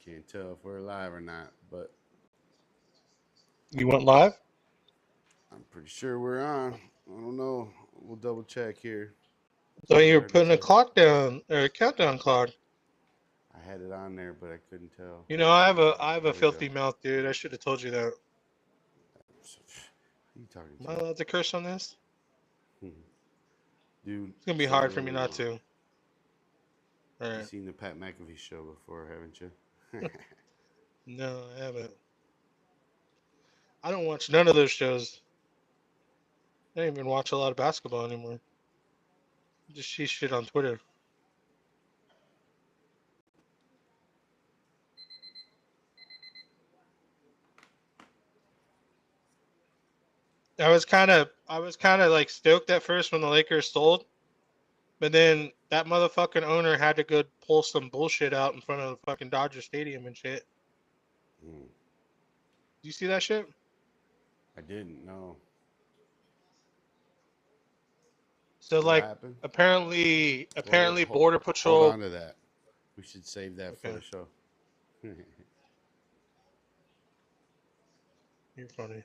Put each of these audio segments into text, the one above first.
Can't tell if we're live or not, but You went live? I'm pretty sure we're on. I don't know. We'll double check here. Thought you were Hard to putting a tell. clock down or a countdown clock. I had it on there, but I couldn't tell. You know, I have a There we go. filthy mouth, dude. I should have told you that. Who you talking Am I allowed to curse on this? to? Dude, It's gonna be hard for me not so to. All you right. seen the Pat McAfee show before, haven't you? No, I haven't. I don't watch none of those shows. I don't even watch a lot of basketball anymore. Just see shit on Twitter. I was kind of like stoked at first when the Lakers sold, but then that motherfucking owner had to go pull some bullshit out in front of the fucking Dodger Stadium and shit. Hmm. Do you see that shit? I didn't know. So What like happened? apparently Well, apparently Border hold Patrol. on to that. We should save that for Okay, the show. you're funny.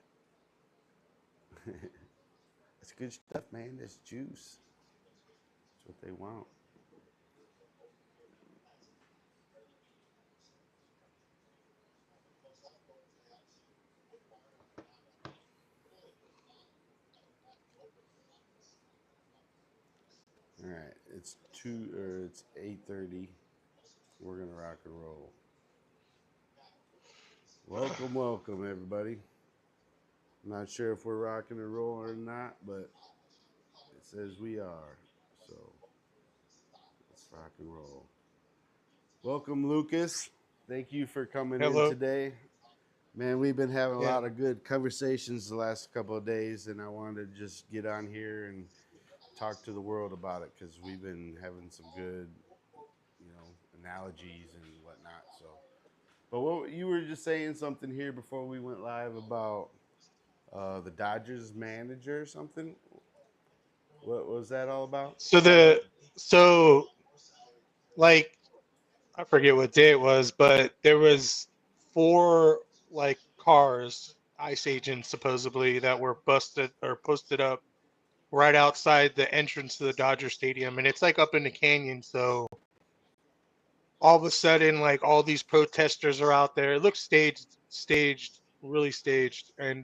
That's good stuff, man. That's juice. That's what they want. All right, it's 8:30. We're gonna rock and roll. Welcome, welcome, everybody. I'm not sure if we're rocking and rolling or not, but it says we are. So let's rock and roll. Welcome, Lucas. Thank you for coming in Hello. today. Man, we've been having a Yeah. lot of good conversations the last couple of days, and I wanted to just get on here and talk to the world about it because we've been having some good, analogies and whatnot. So, but what you were just saying something here before we went live about the Dodgers manager or something. What was that all about? So like I forget what day it was, but there was four like cars, ICE agents supposedly, that were busted or posted up right outside the entrance to the Dodger Stadium, and it's like up in the canyon. So all of a sudden, like all these protesters are out there. It looks staged, really staged, and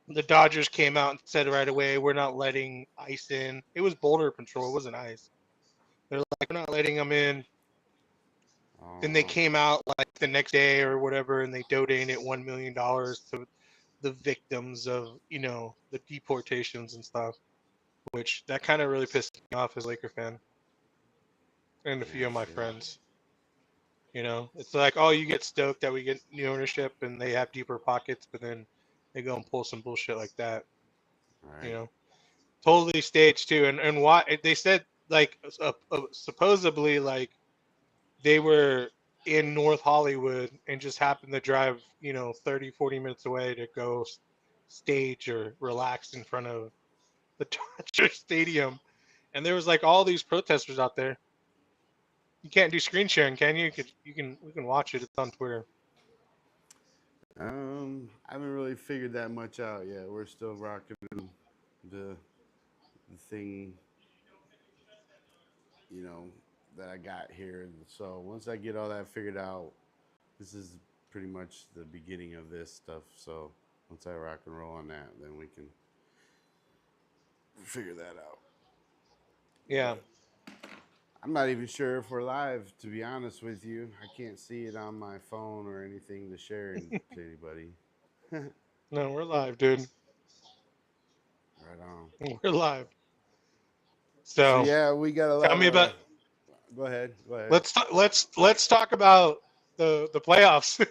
the Dodgers came out and said right away, "We're not letting ICE in." It was Boulder Patrol, it wasn't ICE. They're like, "We're not letting them in." Then they Oh, came out like the next day or whatever, and they donated $1 million to the victims of the deportations and stuff. Which that kind of really pissed me off as a Laker fan and a yeah, few of my shit. friends. It's like, oh, you get stoked that we get new ownership and they have deeper pockets, but then they go and pull some bullshit like that. All You right. know, totally staged too. And why they said like supposedly like they were in North Hollywood and just happened to drive 30, 40 minutes away to go stage or relax in front of the Dodger Stadium, and there was like all these protesters out there. You can't do screen sharing, can you? We can watch it. It's on Twitter. I haven't really figured that much out yet. We're still rocking the the thing, you know, that I got here. So once I get all that figured out, this is pretty much the beginning of this stuff. So once I rock and roll on that, then we can figure that out. Yeah. But I'm not even sure if we're live, to be honest with you. I can't see it on my phone or anything to share to anybody. Right No, we're live, dude. on. We're live. So So yeah, we got a tell lot me of. about. Go ahead. Go ahead. Let's talk about the playoffs.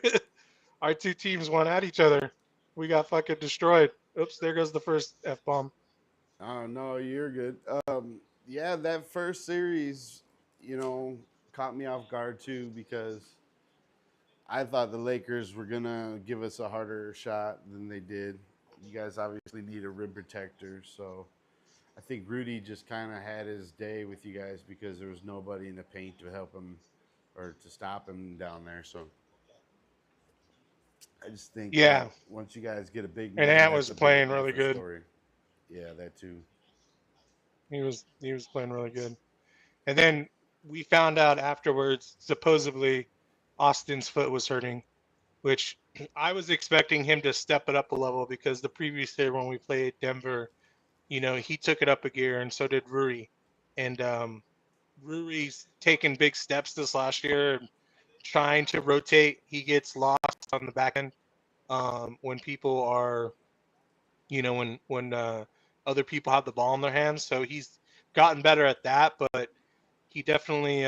Our two teams went at each other. We got fucking destroyed. Oops, there goes the first f bomb. Oh no, you're good. Yeah, that first series, you know, caught me off guard too because I thought the Lakers were gonna give us a harder shot than they did. You guys obviously need a rim protector, so I think Rudy just kind of had his day with you guys because there was nobody in the paint to help him or to stop him down there. So I just think Yeah, once you guys get a big and man, Ant that's was a big playing really different good. story. Yeah, that too. He was playing really good. And then we found out afterwards, supposedly Austin's foot was hurting, which I was expecting him to step it up a level because the previous year when we played Denver, he took it up a gear, and so did Ruri. And Ruri's taken big steps this last year, trying to rotate. He gets lost on the back end when people are, when other people have the ball in their hands. So he's gotten better at that, but he definitely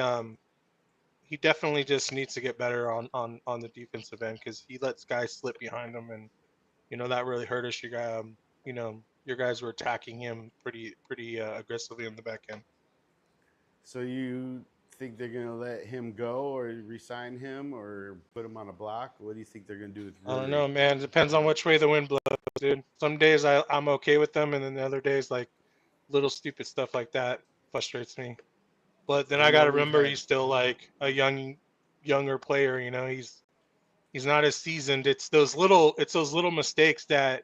he definitely just needs to get better on the defensive end because he lets guys slip behind him, and that really hurt us. Your guys were attacking him pretty aggressively on the back end. So you think they're gonna let him go, or resign him, or put him on a block? What do you think they're gonna do with I don't Ruri? know, man. Depends on which way the wind blows, dude. Some days I'm okay with them, and then the other days, like little stupid stuff like that frustrates me. But then I I know gotta we've remember had he's still like a younger player. He's not as seasoned. It's those little mistakes that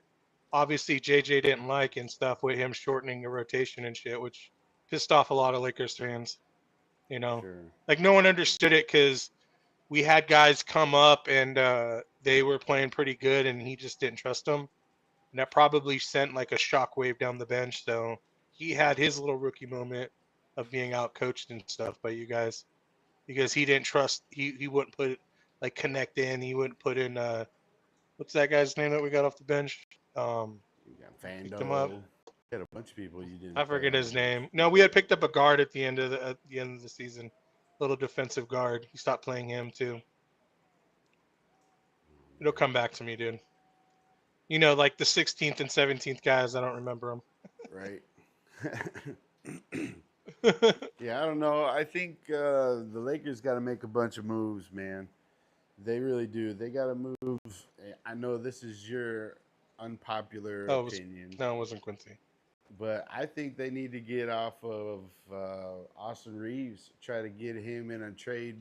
obviously JJ didn't like and stuff with him shortening the rotation and shit, which pissed off a lot of Lakers fans. You know, sure. like no one understood it because we had guys come up and they were playing pretty good, and he just didn't trust them, and that probably sent like a shockwave down the bench. So he had his little rookie moment of being out coached and stuff by you guys because he didn't trust. He wouldn't put like connect in. He wouldn't put in what's that guy's name that we got off the bench? You got Picked him up. Fando. You had a bunch of people you I didn't play forget on the his bench. name. No, we had picked up a guard at the end of the season. Little defensive guard. He stopped playing him too. It'll come back to me, dude. Like the 16th and 17th guys. I don't remember Right. them. Yeah, I don't know. I think the Lakers got to make a bunch of moves, man. They really do. They got to move. I know this is your unpopular Oh, it was opinion, no, it wasn't Quincy. but I think they need to get off of Austin Reeves, try to get him in a trade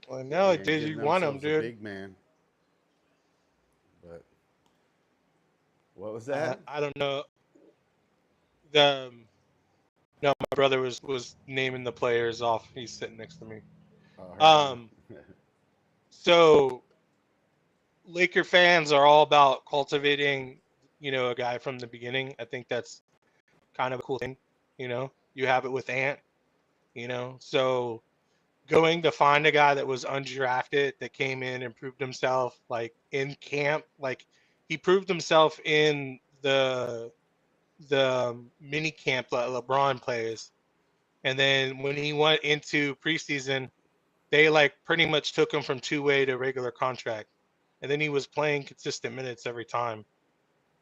Well, no, and did get you want him, themselves a dude? big man. But what was I that? I don't know. The No, my brother was naming the players off. He's sitting next to me. Oh, right on. Um, so Laker fans are all about cultivating, a guy from the beginning. I think that's kind of a cool thing. You have it with Ant. So going to find a guy that was undrafted that came in and proved himself like in camp, like he proved himself in the mini camp that LeBron plays, and then when he went into preseason, they like pretty much took him from two-way to regular contract, and then he was playing consistent minutes every time.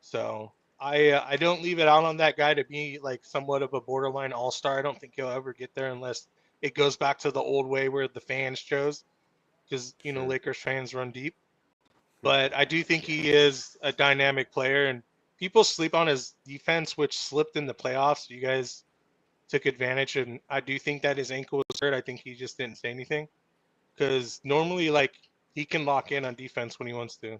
So I don't leave it out on that guy to be like somewhat of a borderline all-star. I don't think he'll ever get there unless it goes back to the old way where the fans chose, because Sure. Lakers fans run deep. But I do think he is a dynamic player, and people sleep on his defense, which slipped in the playoffs. You guys took advantage, and I do think that his ankle was hurt. I think he just didn't say anything because normally, like, he can lock in on defense when he wants to.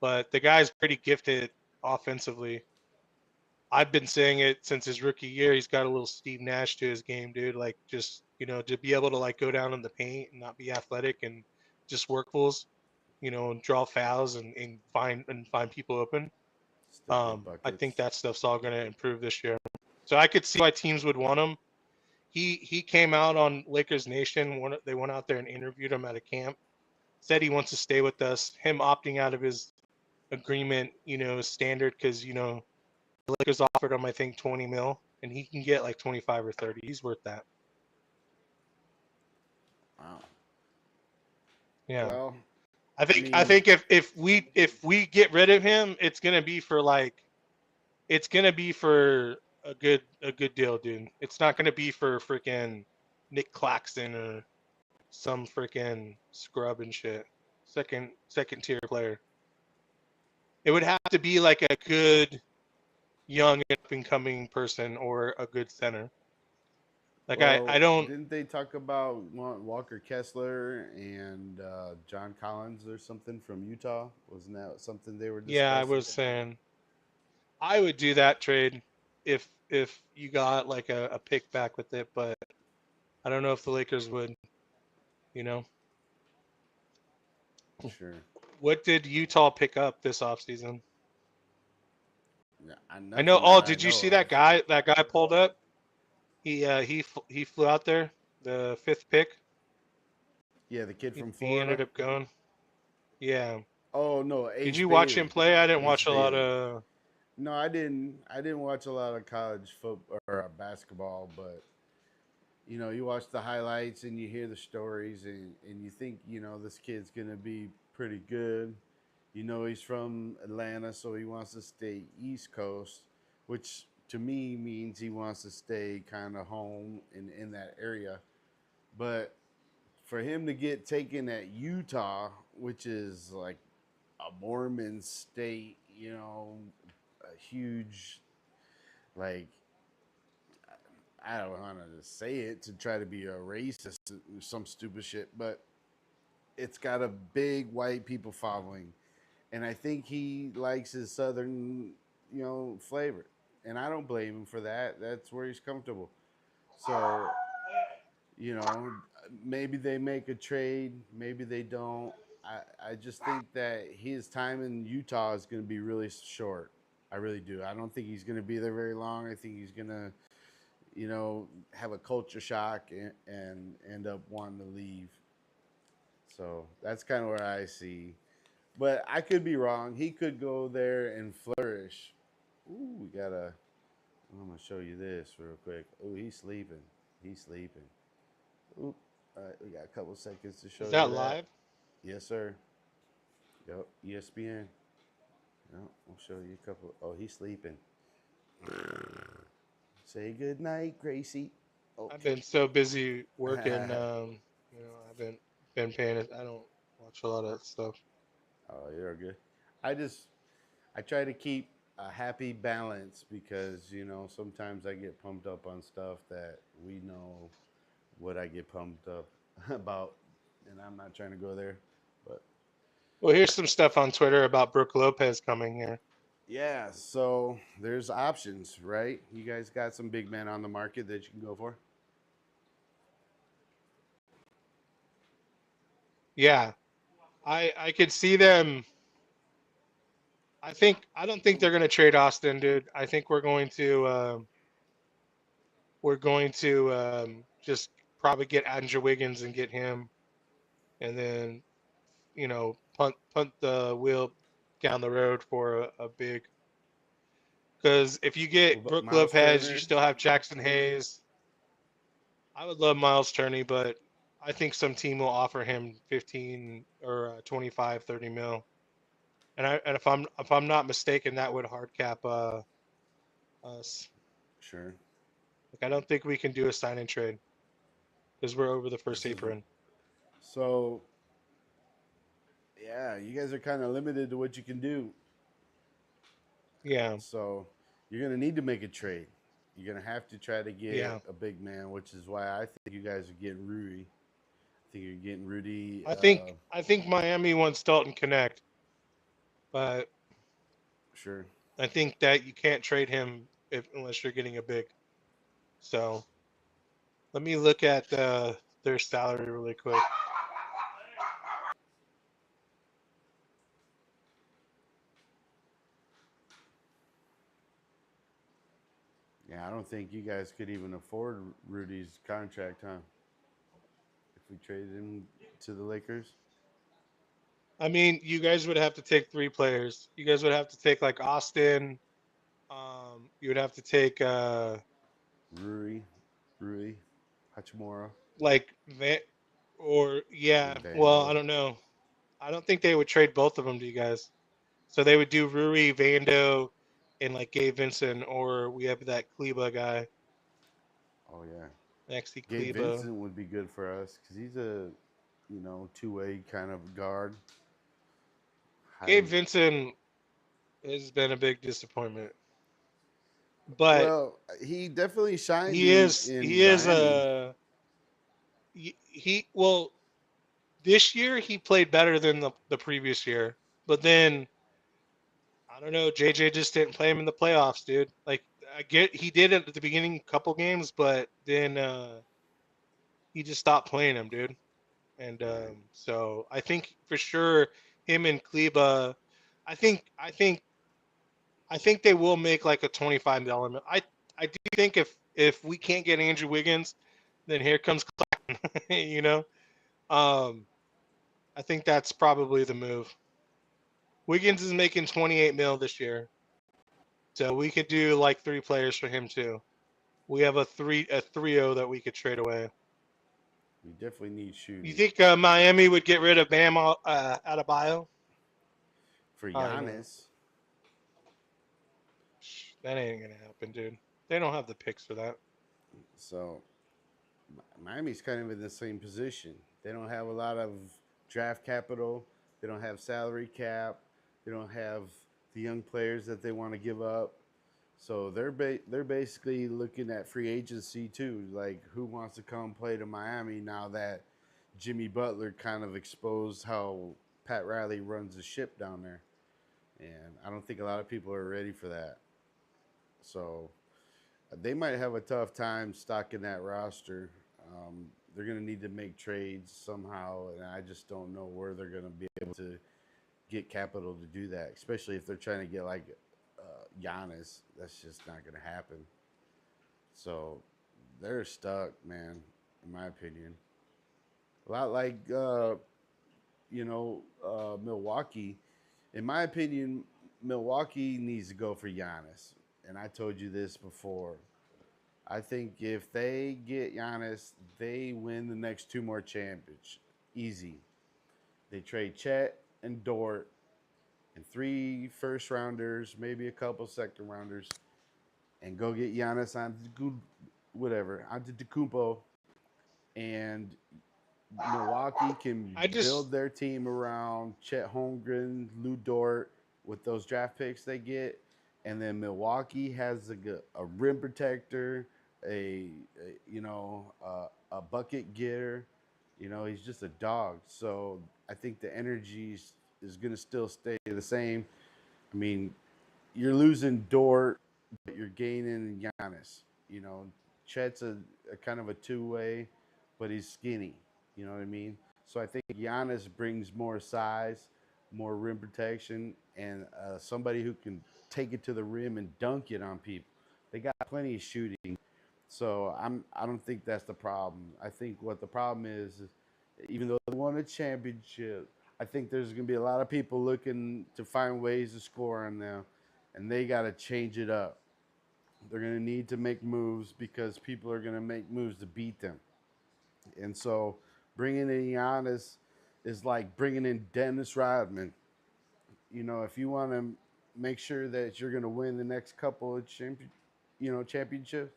But the guy's pretty gifted offensively. I've been saying it since his rookie year. He's got a little Steve Nash to his game, dude. Like, just to be able to like go down in the paint and not be athletic and just work fools, and draw fouls and find people open. Still get I think buckets. that stuff's all going to improve this year. So I could see why teams would want him. He came out on Lakers Nation. They went out there and interviewed him at a camp. Said he wants to stay with us. Him opting out of his agreement, is standard because the Lakers offered him I think 20 mil, and he can get like 25 or 30. He's worth that. Wow. Yeah. Well, I I think I mean, think if we get rid of him, it's gonna be for a good deal, dude. It's not gonna be for freaking Nick Claxton or some freaking scrub and shit. Second tier player. It would have to be like a good young up and coming person or a good center. Like I Well, don't. didn't they talk about Walker Kessler and John Collins or something from Utah? Wasn't that something they were Yeah, I discussing? was saying I would do that trade if you got like a pick back with it, but I don't know if the Lakers would. You know, Sure. what did Utah pick up this offseason? Yeah, I know. nothing Oh, that I did you know see of. that guy? That guy pulled up. He flew out there, the fifth pick. Yeah, the kid from He ended Florida. up going. Yeah. Oh no, Did Ace you watch him Bailey. play? I didn't Ace watch a lot Bailey. of. No, I didn't. I didn't watch a lot of college football or basketball, but you watch the highlights and you hear the stories, and you think this kid's gonna be pretty good. He's from Atlanta, so he wants to stay East Coast, which to me means he wants to stay kind of home in that area. But for him to get taken at Utah, which is like a Mormon state, a huge, like, I don't want to say it to try to be a racist or some stupid shit, but it's got a big white people following, and I think he likes his southern, flavor, and I don't blame him for that. That's where he's comfortable. So, you know, maybe they make a trade, maybe they don't. I just think that his time in Utah is going to be really short. I really do. I don't think he's going to be there very long. I think he's going to, have a culture shock and end up wanting to leave. So that's kind of where I see. But I could be wrong. He could go there and flourish. Ooh, we got a. I'm gonna show you this real quick. Ooh, he's sleeping. He's sleeping. Oop. All right, we got a couple seconds to show Is you that that. live? Yes, sir. Yep, ESPN. No, I'll show you a couple. Oh, he's sleeping. Say good night, Gracie. I've Okay. been so busy working. I haven't been paying it. I don't watch a lot of that stuff. Oh, you're good. I try to keep a happy balance because sometimes I get pumped up on stuff that we know what I get pumped up about, and I'm not trying to go there. But Well, here's some stuff on Twitter about Brooke Lopez coming here. yeah, so there's options, right? You guys got some big men on the market that you can go for. Yeah, I could see them. I don't think they're gonna trade Austin, dude. I think we're going to just probably get Andrew Wiggins and get him, and then punt the wheel down the road for a big. Because if you What get about Brooke Miles Lopez, you Turner? still have Jackson Hayes. I would love Miles Turney, but I think some team will offer him 15 or 25, 30 mil. And if I'm not mistaken, that would hard cap us. Sure. Like I don't think we can do a sign and trade because we're over the first This is apron. so. Yeah, you guys are kind of limited to what you can do. Yeah, So you're gonna need to make a trade. You're gonna have to try to get yeah. a big man, which is why I think you guys are getting Rudy. I think you're getting Rudy. I think Miami wants Dalton Connect, but Sure. I think that you can't trade him unless you're getting a big. So let me look at their salary really quick. Yeah, I don't think you guys could even afford Rudy's contract, huh? If we traded him to the Lakers. I mean, you guys would have to take three players. You guys would have to take like Austin. You would have to take Rui, Rui, Hachimura, like Van, or yeah. and Well, I Vando. don't know. I don't think they would trade both of them to you guys. So they would do Rui, Vando, and like Gabe Vincent, or we have that Kleba guy, Oh yeah, Maxi Gabe Kleba. Vincent would be good for us because he's a two-way kind of guard. Gabe High. Vincent has been a big disappointment. but Well, he definitely shined he in is in he is Miami. a he well this year he played better than the previous year, but then I don't know. JJ just didn't play him in the playoffs, dude. Like I get he did it at the beginning, couple games, but then he just stopped playing him, dude. And Right. so I think for sure him and Kleba, I think I think they will make like a $25 million. I do think if we can't get Andrew Wiggins, then here comes Claxton, you know. Um, I think that's probably the move. Wiggins is making 28 mil this year, so we could do like 3 players for him too. We have a 3-0 that we could trade away. We definitely need You shooting think Miami would get rid of Bam Adebayo? for I don't know. Giannis. That ain't gonna happen, dude. They don't have the picks for that. So Miami's kind of in the same position. They don't have a lot of draft capital. They don't have salary cap. They don't have the young players that they want to give up. So they're basically looking at free agency too. Like who wants to come play to Miami now that Jimmy Butler kind of exposed how Pat Riley runs the ship down there. And I don't think a lot of people are ready for that. So they might have a tough time stocking that roster. They're going to need to make trades somehow, and I just don't know where they're going to be able to get capital to do that, especially if they're trying to get like Giannis. That's just not going to happen. So they're stuck, man, in my opinion. A lot like, Milwaukee. In my opinion, Milwaukee needs to go for Giannis. And I told you this before. I think if they get Giannis, they win the next 2 more championships. Easy. They trade Chet and Dort and 3 first rounders, maybe a couple second rounders, and go get Giannis on whatever Antetokounmpo, and Milwaukee can I just build their team around Chet Holmgren, Lou Dort with those draft picks they get, and then Milwaukee has a rim protector, a bucket getter. He's just a dog. So I think the energy is going to still stay the same. I mean, you're losing Dort, but you're gaining Giannis. You know, Chet's a kind of a two-way, but he's skinny. You know what I mean? So I think Giannis brings more size, more rim protection, and somebody who can take it to the rim and dunk it on people. They got plenty of shooting, so I don't think that's the problem. I think what the problem is even though they won a championship, I think there's going to be a lot of people looking to find ways to score on them, and they got to change it up. They're going to need to make moves because people are going to make moves to beat them. And so bringing in Giannis is like bringing in Dennis Rodman. If you want to make sure that you're going to win the next couple of championships,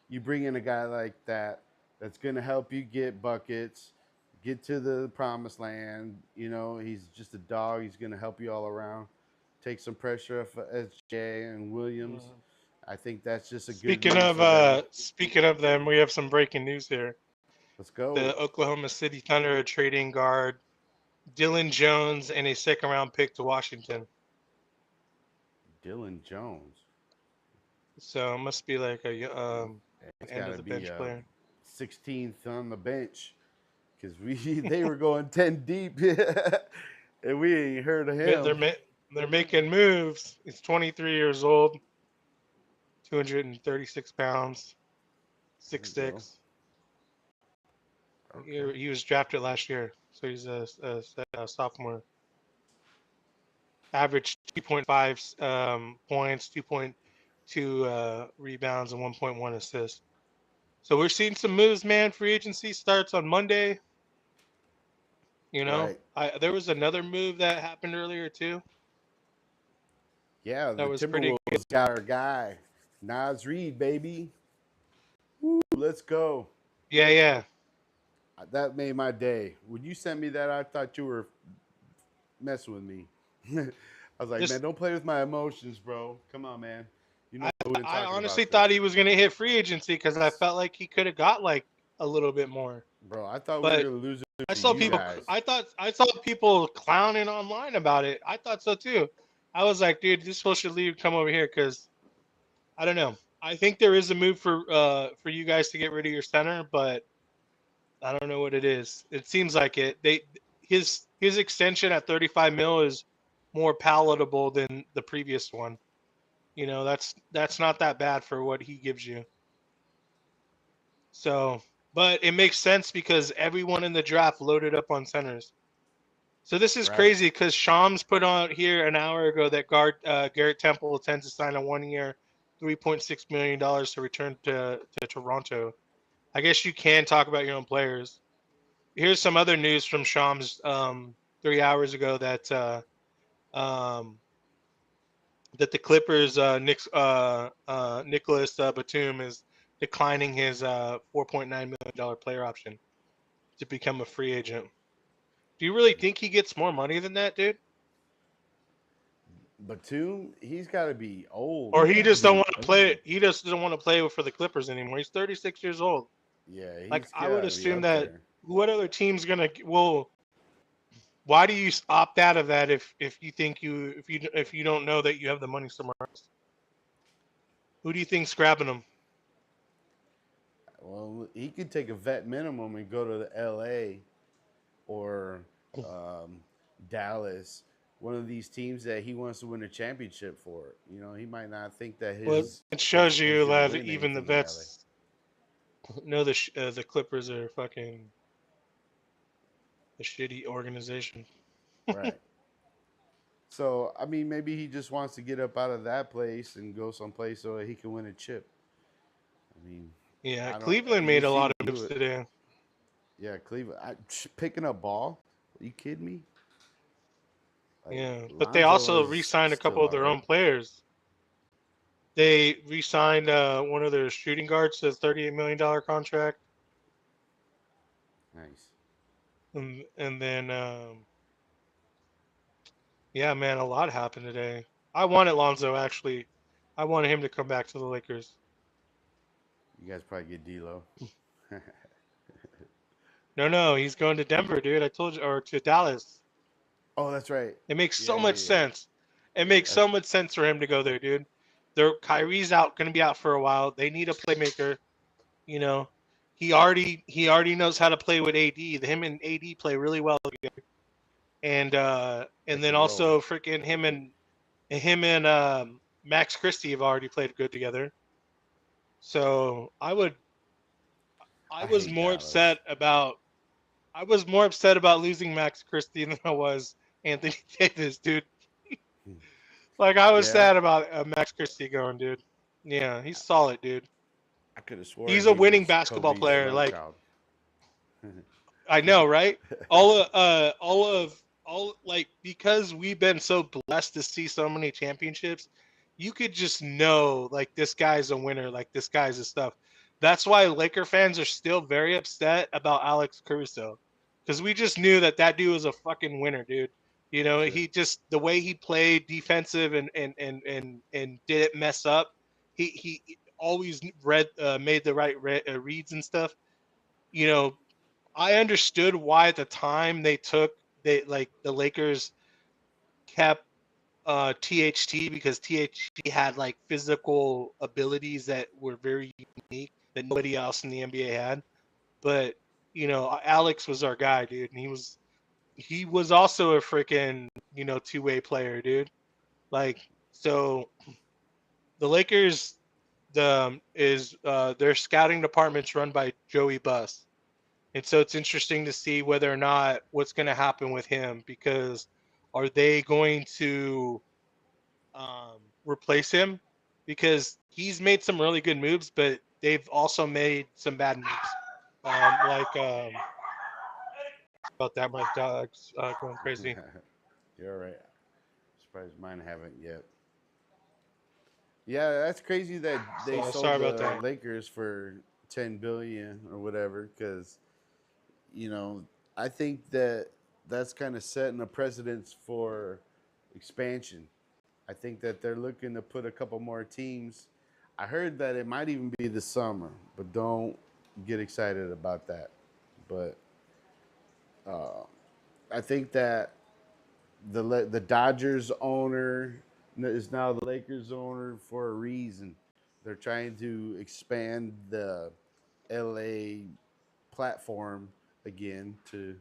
you bring in a guy like that that's going to help you get buckets, get to the promised land. He's just a dog. He's going to help you all around, take some pressure off of SJ and Williams. I think that's just a good move for them. speaking of them, we have some breaking news here. Let's go. The Oklahoma City Thunder are trading guard Dylan Jones and a second round pick to Washington. Dylan Jones. So it must be like an It's end got of to the be bench player. 16th on the bench because they were going 10 deep, and we ain't heard of him. They're making moves. He's 23 years old, 236 pounds, There six you go. six. Okay. He was drafted last year, so he's a sophomore. Averaged 2.5 points, 2.2 rebounds, and 1.1 assists. So we're seeing some moves, man. Free agency starts on Monday. Right. There was another move that happened earlier too. Yeah, That the was pretty good. Timberwolves got our guy, Nas Reed, baby. Woo, let's go. Yeah, yeah. That made my day. When you sent me that, I thought you were messing with me. I was like, man, Just don't play with my emotions, bro. Come on, man. You know I, we've been I talking honestly about thought this, he was gonna hit free agency because I felt like he could have got like a little bit more. bro. I thought we were But gonna lose it I to saw you people. guys. I saw people clowning online about it. I thought so too. I was like, dude, this fool should leave. Come over here because I don't know. I think there is a move for you guys to get rid of your center, but I don't know what it is. It seems like it. His extension at 35 mil is more palatable than the previous one. You know, that's not that bad for what he gives you. So, but it makes sense because everyone in the draft loaded up on centers. So this is Right. crazy because Shams put on here an hour ago that guard Garrett Temple intends to sign a 1 year, $3.6 million to return to Toronto. I guess you can talk about your own players. Here's some other news from Shams 3 hours ago um, that the Clippers Nicholas Batum is declining his $4.9 million player option to become a free agent. Do you really think he gets more money than that, dude? Batum, he's got to be old Or he to just don't be. want to play? He just doesn't want to play for the Clippers anymore. He's 36 years old. Yeah, Like he's I would got to be assume up that there. what other team's gonna? Well, why do you opt out of that if you think if you don't know that you have the money somewhere else? Who do you think's grabbing him? Well, he could take a vet minimum and go to the L.A. or um, Dallas, one of these teams that he wants to win a championship for. You know, he might not think that Well, his it he's, shows he's you gonna that win even the anything in LA. vets know the Clippers are fucking a shitty organization. Right. So I mean, maybe he just wants to get up out of that place and go someplace so that he can win a chip. I mean, Yeah, I don't. Cleveland We've made a seen lot him of do moves it. today. Yeah, Cleveland picking up ball. Are you kidding me? Like Yeah, but they Lonzo also is re-signed a still couple of all their right. own players. They re-signed one of their shooting guards to a $38 million contract, Nice. and then yeah, man, a lot happened today. I wanted Lonzo actually. I wanted him to come back to the Lakers. You guys probably get D'Lo. No, he's going to Denver, dude. I told you, or to Dallas. Oh, that's right. It makes so Yeah, much yeah, yeah. sense. It makes That's so much sense for him to go there, dude. Kyrie's out, going to be out for a while. They need a playmaker. You know, he already knows how to play with AD. Him and AD play really well together. And pick then and roll. also freaking him and Max Christie have already played good together. So I I was hate more Dallas. upset about I was more upset about losing Max Christie than I was Anthony Davis, dude. Like I was Yeah, sad about Max Christie going, dude. Yeah, he's solid, dude. I could have swore He's a he winning was basketball Kobe's player. love Like child. I know, right? All like because we've been so blessed to see so many championships, you could just know like this guy's a winner, like this guy's a stuff. That's why Laker fans are still very upset about Alex Caruso, because we just knew that that dude was a fucking winner, dude. You know, Sure. he just the way he played defensive and didn't mess up. He always made the right reads and stuff. You know, I understood why at the time they like the Lakers kept THT because THT had like physical abilities that were very unique that nobody else in the NBA had. But you know, Alex was our guy, dude, and he was also a freaking two-way player, dude. Like so, the Lakers their scouting department's run by Joey Buss. And so it's interesting to see whether or not what's going to happen with him because are they going to replace him? Because he's made some really good moves, but they've also made some bad moves. Like about that, my dog's going crazy. You're all right. Surprised mine haven't yet. Yeah, that's crazy that they So sold sorry about the that. Lakers for 10 billion or whatever. Because you know, I think that that's kind of setting a precedence for expansion. I think that they're looking to put a couple more teams. I heard that it might even be this summer, but don't get excited about that. But I think that the Dodgers owner is now the Lakers owner for a reason. They're trying to expand the LA platform again to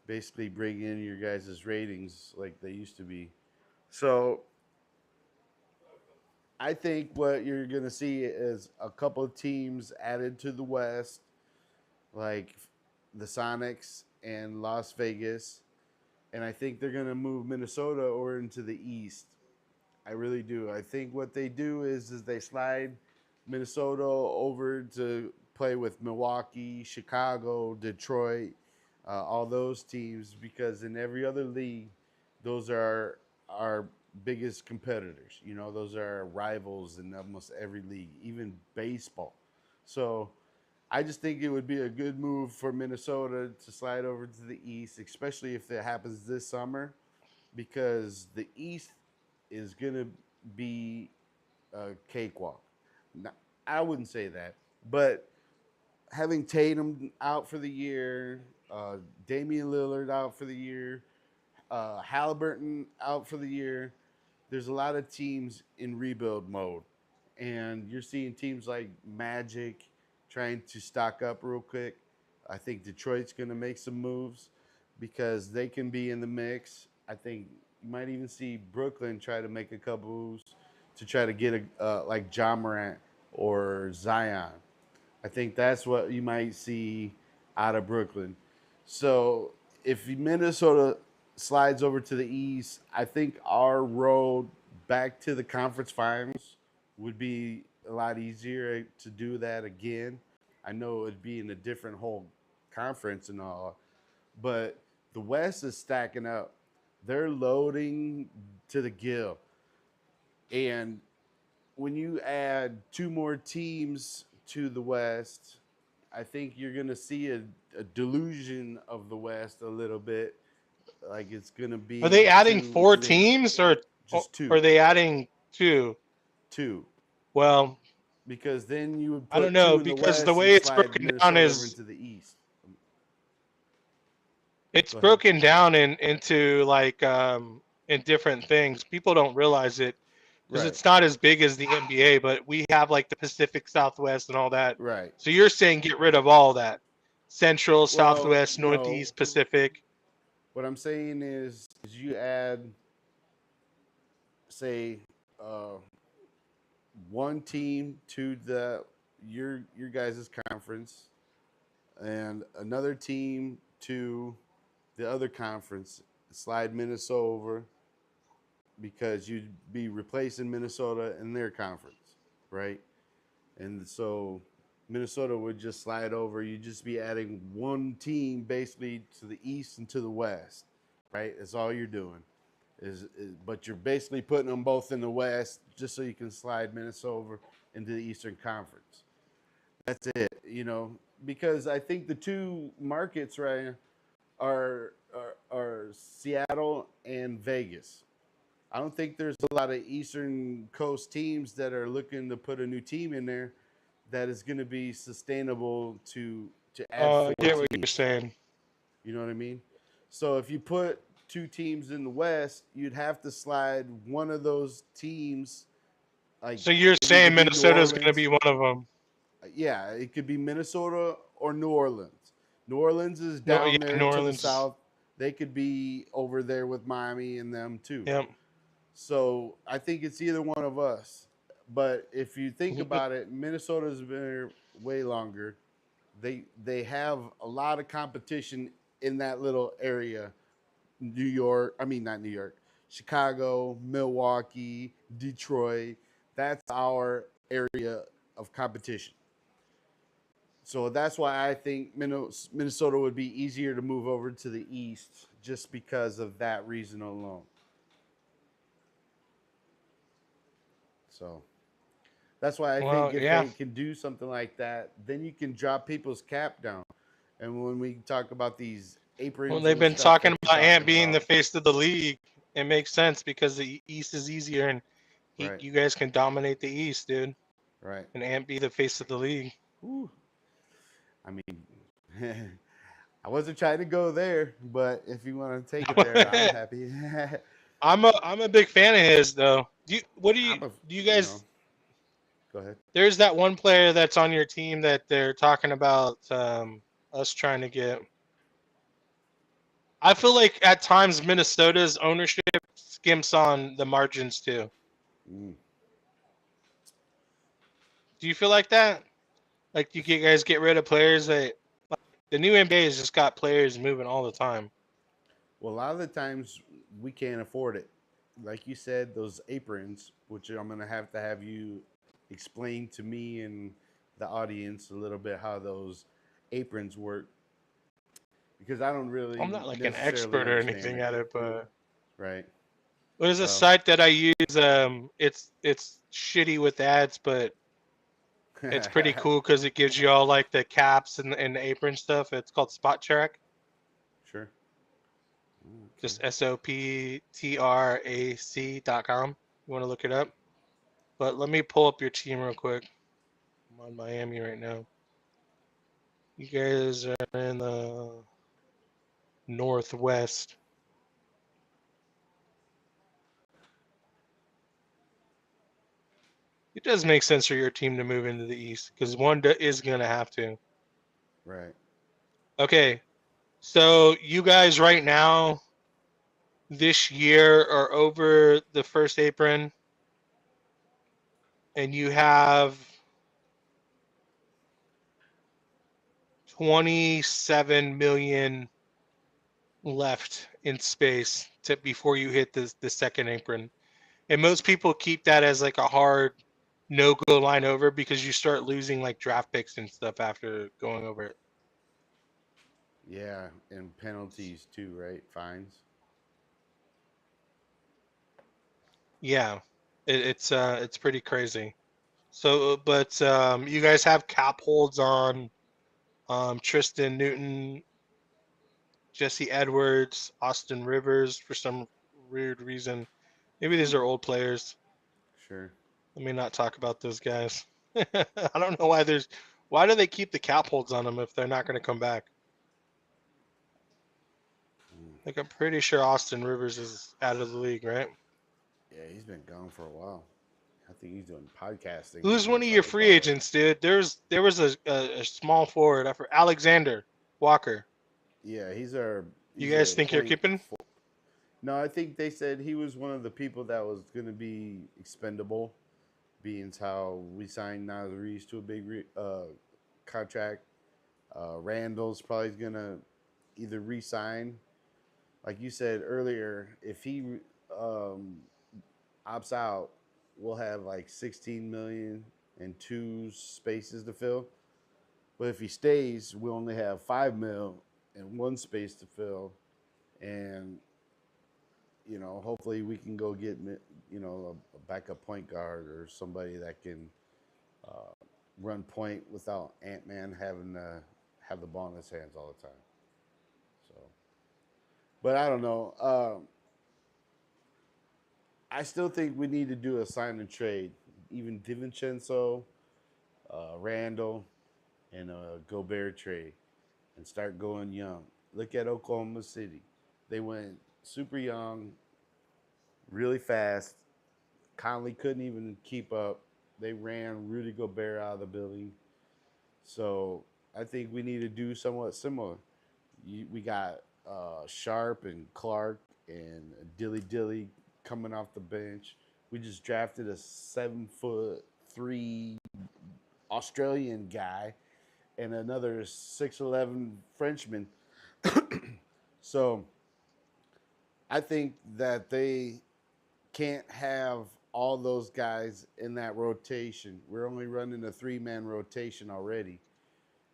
basically bring in your guys' ratings like they used to be. So I think what you're going to see is a couple of teams added to the West, like the Sonics and Las Vegas. And I think they're going to move Minnesota over into the East. I really do. I think what they do is they slide Minnesota over to play with Milwaukee, Chicago, Detroit, all those teams, because in every other league, those are our biggest competitors. You know, those are our rivals in almost every league, even baseball. So I just think it would be a good move for Minnesota to slide over to the East, especially if it happens this summer, because the East is going to be a cakewalk. Now, I wouldn't say that, but having Tatum out for the year, Damian Lillard out for the year, Halliburton out for the year, there's a lot of teams in rebuild mode. And you're seeing teams like Magic trying to stock up real quick. I think Detroit's going to make some moves because they can be in the mix. I think you might even see Brooklyn try to make a couple moves to try to get like John Morant or Zion. I think that's what you might see out of Brooklyn. So if Minnesota slides over to the East, I think our road back to the conference finals would be a lot easier to do that again. I know it'd be in a different whole conference and all, but the West is stacking up. They're loading to the gill. And when you add two more teams to the West, I think you're going to see a delusion of the West a little bit. Like it's going to Are they be adding too four many. teams or Just are two. they adding two? Two. Well, Because then you would I don't put know two in the because the West way and it's slide broken down Minnesota over is into the East. it's Go ahead. broken down into like in different things. People don't realize it because Right. it's not as big as the NBA, but we have like the Pacific Southwest and all that. Right. So you're saying get rid of all that. Central, Well, Southwest, no. Northeast, Pacific. What I'm saying is you add, say, uh, one team to the your guys' conference and another team to the other conference. Slide Minnesota over because you'd be replacing Minnesota in their conference, right? And so Minnesota would just slide over. You'd just be adding one team basically to the east and to the west, right? That's all you're doing. But you're basically putting them both in the west just so you can slide Minnesota over into the Eastern Conference. That's it, because I think the two markets right are Seattle and Vegas. I don't think there's a lot of Eastern Coast teams that are looking to put a new team in there that is going to be sustainable to add I four get what you're teams. saying. You know what I mean? So if you put two teams in the West, you'd have to slide one of those teams. Like So you're it saying could be New Minnesota's going to Orleans. be one of them? Yeah, it could be Minnesota or New Orleans. New Orleans is No, yeah, down there New to the Orleans. south. They could be over there with Miami and them too. Yep. So I think it's either one of us. But if you think about it, Minnesota's been here way longer. They have a lot of competition in that little area. New York, I mean not New York, Chicago, Milwaukee, Detroit. That's our area of competition. So that's why I think Minnesota would be easier to move over to the East just because of that reason alone. So that's why I think Well, if yeah. they can do something like that, then you can drop people's cap down. And when we talk about these Well, aprons they've and been stuff talking that you're about Ant talking being the about, face of the league. It makes sense because the East is easier, and Right. you guys can dominate the East, dude, Right. and Ant be the face of the league. Whew. I mean, I wasn't trying to go there, but if you want to take it there, I'm happy. I'm a big fan of his though. I'm a, Do you you know, guys? go ahead. There's that one player that's on your team that they're talking about us trying to get. I feel like at times Minnesota's ownership skimps on the margins too. Mm. Do you feel like that? Like you guys get rid of players that the new NBA has just got players moving all the time. Well, a lot of the times we can't afford it. Like you said, those aprons, which I'm going to have you explain to me and the audience a little bit how those aprons work because I don't I'm really not like an necessarily expert or understand anything it. at it, but Right. there's a Well, site that I use. It's shitty with ads, but it's pretty cool because it gives you all like the caps and the apron stuff. It's called Spot Track. sure. Okay. Just SOPTRAC.com. You want to look it up? But let me pull up your team real quick. I'm on Miami right now. You guys are in the Northwest. It does make sense for your team to move into the East because one is going to have to. Right. Okay, so you guys right now this year are over the first apron, and you have 27 million left in space to before you hit the second apron. And most people keep that as like a hard no go line over because you start losing like draft picks and stuff after going over it. Yeah, and penalties too, right? Fines. Yeah, it's pretty crazy. So, but you guys have cap holds on Tristan Newton, Jesse Edwards, Austin Rivers for some weird reason. Maybe these are old players. Sure. Let me not talk about those guys. I don't know why do they keep the cap holds on them if they're not going to come back? Mm. Like I'm pretty sure Austin Rivers is out of the league, right? Yeah, he's been gone for a while. I think he's doing podcasting Who's now, one of if I your free recall. agents, dude? There was a small forward for Alexander Walker. Yeah, You he's guys a think you're point. keeping? No, I think they said he was one of the people that was going to be expendable, being how we signed Nas to a big contract. Randall's probably going to either re-sign, like you said earlier. If he um, opts out, we'll have like 16 million and two spaces to fill. But if he stays, we only have 5 mil and one space to fill, and hopefully we can go get a backup point guard or somebody that can uh, run point without Ant Man having to have the ball in his hands all the time. So, but I don't know. I still think we need to do a sign and trade. Even DiVincenzo, Randall, and a Gobert trade, and start going young. Look at Oklahoma City. They went super young, really fast. Conley couldn't even keep up. They ran Rudy Gobert out of the building. So I think we need to do somewhat similar. We got Sharp and Clark and Dilly coming off the bench. We just drafted a 7'3" Australian guy and another 6'11" Frenchman. So I think that they can't have all those guys in that rotation. We're only running a 3-man rotation already.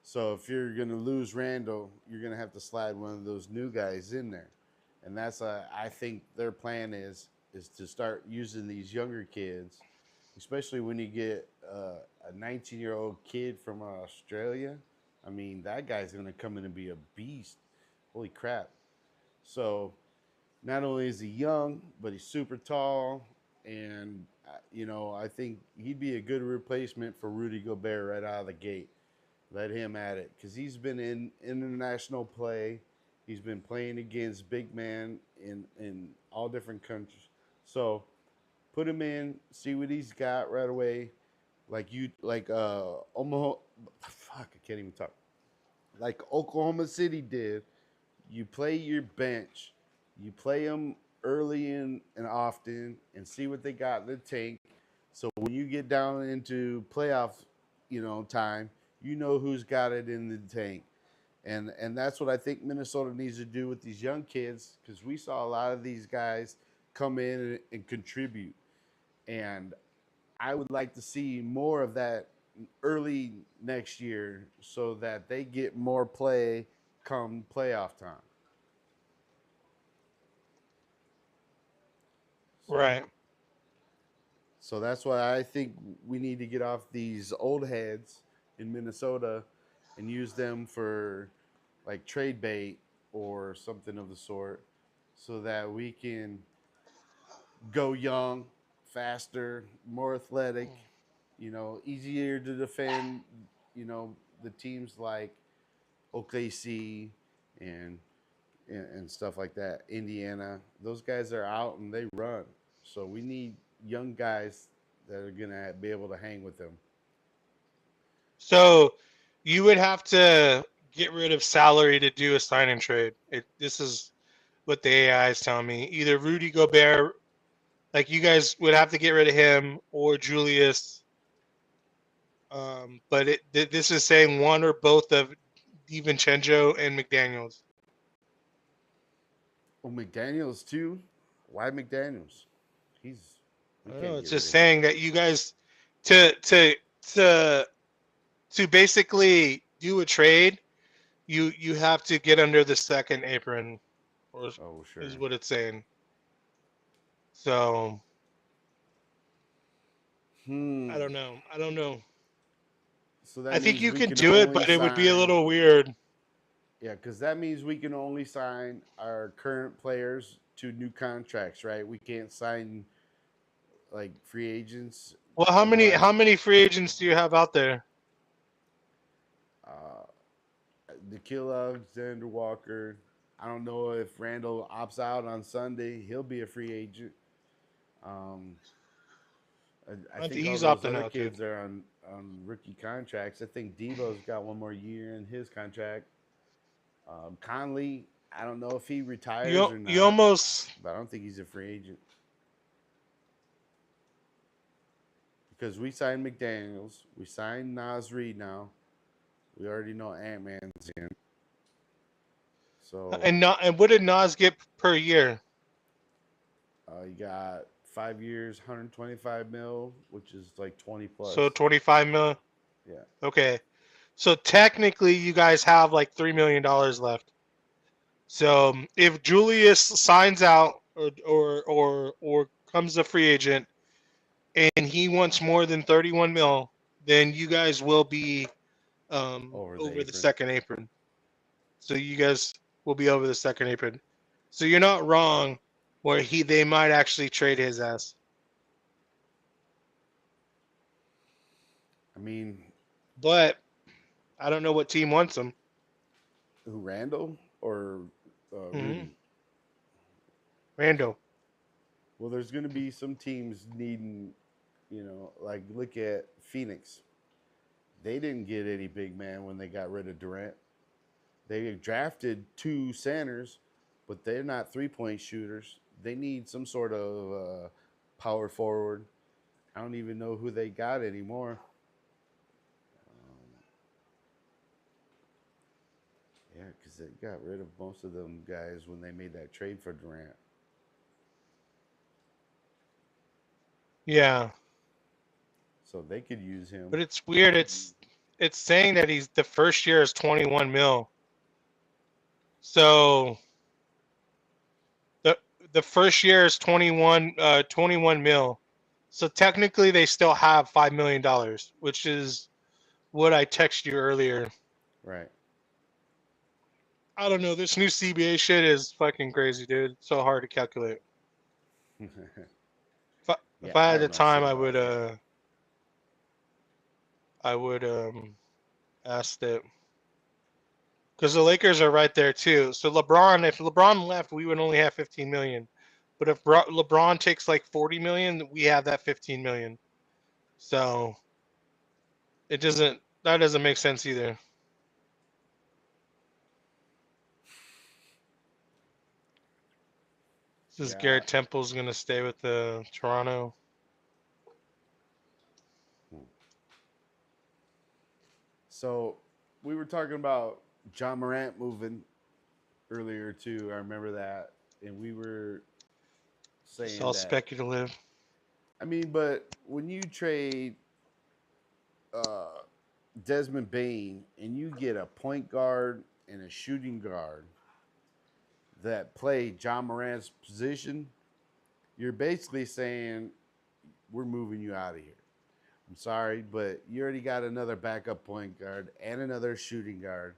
So if you're going to lose Randall, you're going to have to slide one of those new guys in there. And I think their plan is to start using these younger kids, especially when you get a 19-year-old kid from Australia. I mean, that guy's going to come in and be a beast. Holy crap. So not only is he young, but he's super tall, and I think he'd be a good replacement for Rudy Gobert right out of the gate. Let him at it because he's been in international play. He's been playing against big men in all different countries. So put him in, see what he's got right away. Like Omaha, fuck, I can't even talk. Like Oklahoma City did. You play your bench, you play them early and often, and see what they got in the tank. So when you get down into playoff, time, you know who's got it in the tank, and that's what I think Minnesota needs to do with these young kids because we saw a lot of these guys come in and contribute, and I would like to see more of that early next year so that they get more play come playoff time. So, Right. so that's why I think we need to get off these old heads in Minnesota and use them for like trade bait or something of the sort so that we can go young, faster, more athletic, easier to defend, the teams like OKC and and stuff like that. Indiana, those guys are out and they run. So we need young guys that are gonna be able to hang with them. So you would have to get rid of salary to do a sign and trade. This is what the AI is telling me. Either Rudy Gobert, like you guys would have to get rid of him, or Julius. But this is saying one or both of DiVincenzo and McDaniels. Oh, McDaniels too. Why McDaniels? He's I we don't know. can't It's get rid just of him. saying that you guys to to to to basically do a trade, you have to get under the second apron, or Oh is sure. what it's saying. So I Hmm. don't know. I don't know. So I that think means you we can can do it, only but it would be a sign. little weird. Yeah, because that means we can only sign our current players to new contracts, right? We can't sign like free agents. Well, Otherwise, how many free agents do you have out there? uh, Nikhil Alexander Walker. I don't know if Randall opts out on Sunday. He'll be a free agent. Um, I I think think all he's those opting other out too. kids are on rookie contracts. I think Devo's got one more year in his contract. Conley, I don't know if he retires or You not, almost but I don't think he's a free agent because we signed McDaniels, we signed Nas Reed now. We already know Ant Man's in, so and what did Nas get per year? you got 5 years, 125 mil, which is like 20 So plus. 25 million. Yeah. Okay. So technically, you guys have like $3 million left. So if Julius signs out or comes a free agent and he wants more than 31 mil, then you guys will be Over the over the apron. second apron. So you guys will be over the second apron. So you're not wrong where they might actually trade his ass. I mean, But I don't know what team wants him. who Randall or Mm-hmm. Rudy? Randall. Well, there's going to be some teams needing, like look at Phoenix. They didn't get any big man when they got rid of Durant. They drafted two centers, but they're not 3-point shooters. They need some sort of power forward. I don't even know who they got anymore. Um, yeah, because they got rid of most of them guys when they made that trade for Durant. Yeah. So they could use him. But it's weird. It's saying that he's the first year is 21 mil. So the the first year is 21 mil. So technically they still have $5 million, which is what I texted you earlier. Right. I don't know. This new CBA shit is fucking crazy, dude. It's so hard to calculate. If Yeah, I I had the don't know shit time, about it. I would ask that because the Lakers are right there too. So LeBron, if LeBron left, we would only have 15 million. But if LeBron takes like 40 million, we have that 15 million. So that doesn't make sense either. Since Yeah. Garrett Temple's gonna stay with the Toronto. So we were talking about John Morant moving earlier too. I remember that, and we were It's saying all that. speculative. I mean, but when you trade uh, Desmond Bain and you get a point guard and a shooting guard that play John Morant's position, you're basically saying we're moving you out of here. I'm sorry, but you already got another backup point guard and another shooting guard.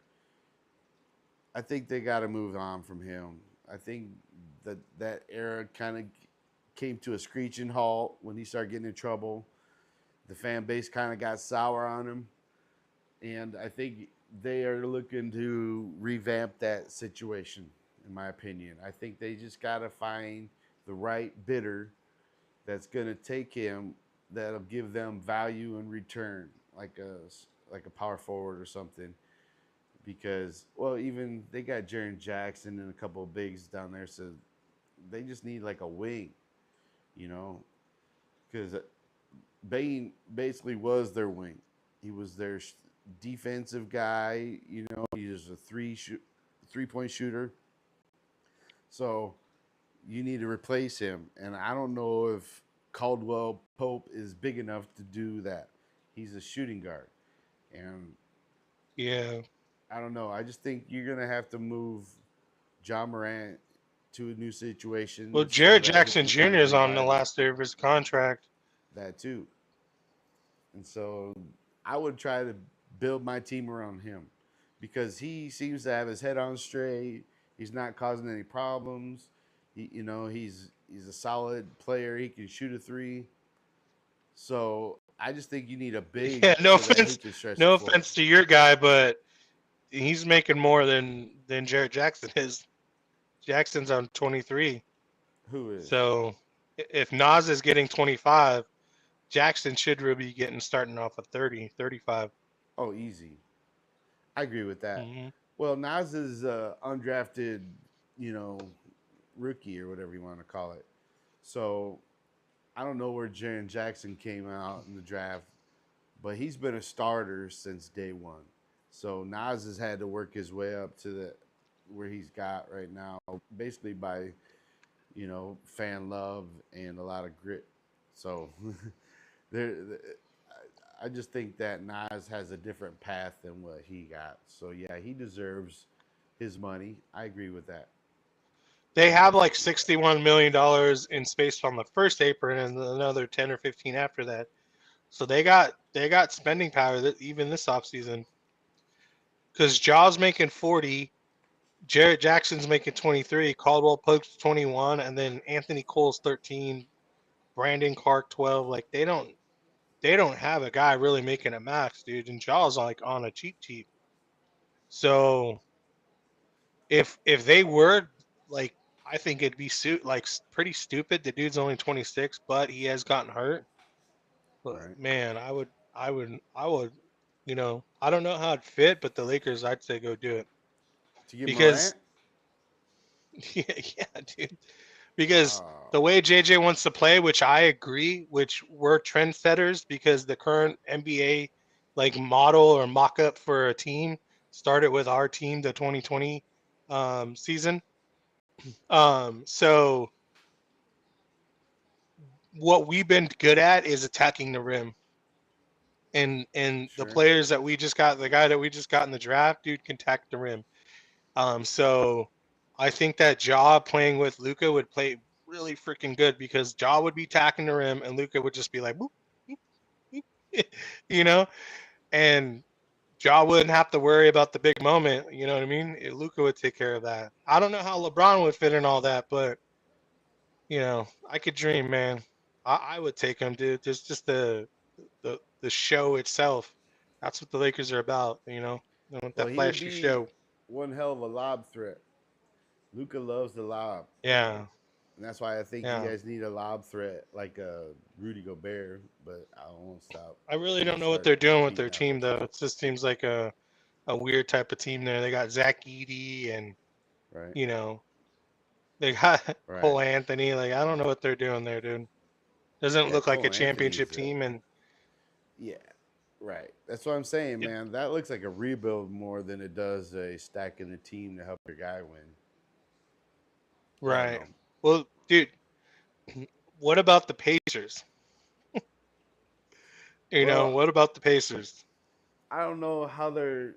I think they got to move on from him. I think that era kind of came to a screeching halt when he started getting in trouble. The fan base kind of got sour on him, and I think they are looking to revamp that situation. In my opinion, I think they just got to find the right bidder that's going to take him, that'll give them value in return, like a power forward or something. Because well, even they got Jaren Jackson and a couple of bigs down there, so they just need like a wing, you know, because Bain basically was their wing. He was their defensive guy. You know, he was a 3-point shooter. So you need to replace him, and I don't know if Caldwell Pope is big enough to do that. He's a shooting guard, and Yeah. I don't know. I just think you're gonna have to move John Morant to a new Well, situation so Jared that he Jackson can Jr. kind of is on the revive it. last year of his contract. That too. And so I would try to build my team around him because he seems to have his head on straight. He's not causing any problems. He's a solid player. He can shoot a three. So I just think you need a big Yeah, so that he can stretch the no floor. offense to your guy, but he's making more than Jared Jackson is. Jackson's on 23. Who is? So if Nas is getting 25, Jackson should really be getting starting off at 30, 35. Oh, easy. I agree with that. Mm-hmm. Well, Nas is undrafted, you know, rookie or whatever you want to call it. So I don't know where Jaren Jackson came out in the draft, but he's been a starter since day one. So Nas has had to work his way up to the where he's got right now, basically by fan love and a lot of grit. So there, I just think that Nas has a different path than what he got. So yeah, he deserves his money. I agree with that. They have like $61 million in space on the first apron and another 10 or 15 after that. So they got spending power that even this offseason. Because Jaw's making 40, Jarrett Jackson's making 23, Caldwell Pope's 21, and then Anthony Cole's 13, Brandon Clark 12. Like they don't have a guy really making a max, dude. And Jaw's like on a cheap. So if they were like, I think it'd be pretty stupid. The dude's only 26, but he has gotten hurt. But Right. man, I would, I don't know how it fit, but the Lakers, I'd say go do it To get because Morant? yeah, yeah, dude. Because Oh, the way JJ wants to play, which I agree, which we're trendsetters because the current NBA like model or mock up for a team started with our team, the 2020 season. So what we've been good at is attacking the rim. And the sure. players that we just got, the guy that we just got in the draft, dude, can attack the rim. So I think that Ja playing with Luca would play really freaking good because Ja would be attacking the rim and Luca would just be like, boop, boop, boop, you know, and Ja wouldn't have to worry about the big moment. You know what I mean? Luka would take care of that. I don't know how LeBron would fit in all that, but I could dream, man. I would take him, dude. Just the show itself. That's what the Lakers are about. They want Well, that he would flashy be show. one hell of a lob threat. Luca loves the lob, Yeah, and that's why I think you yeah. guys need a lob threat like Rudy Gobert. But I won't stop. I really Won't don't know what start they're doing with beating their that team horse. though. It just seems like a weird type of team there. They got Zach Edey and Right, you know they got right. Cole Anthony. Like I don't know what they're doing there, dude. Doesn't Yeah, look like a Cole championship Anthony's team, and yeah, right. That's what I'm saying, it, man. That looks like a rebuild more than it does a stacking the team to help your guy win. I don't right. know. Well, dude, what about the Pacers? Well, What about the Pacers? I don't know how their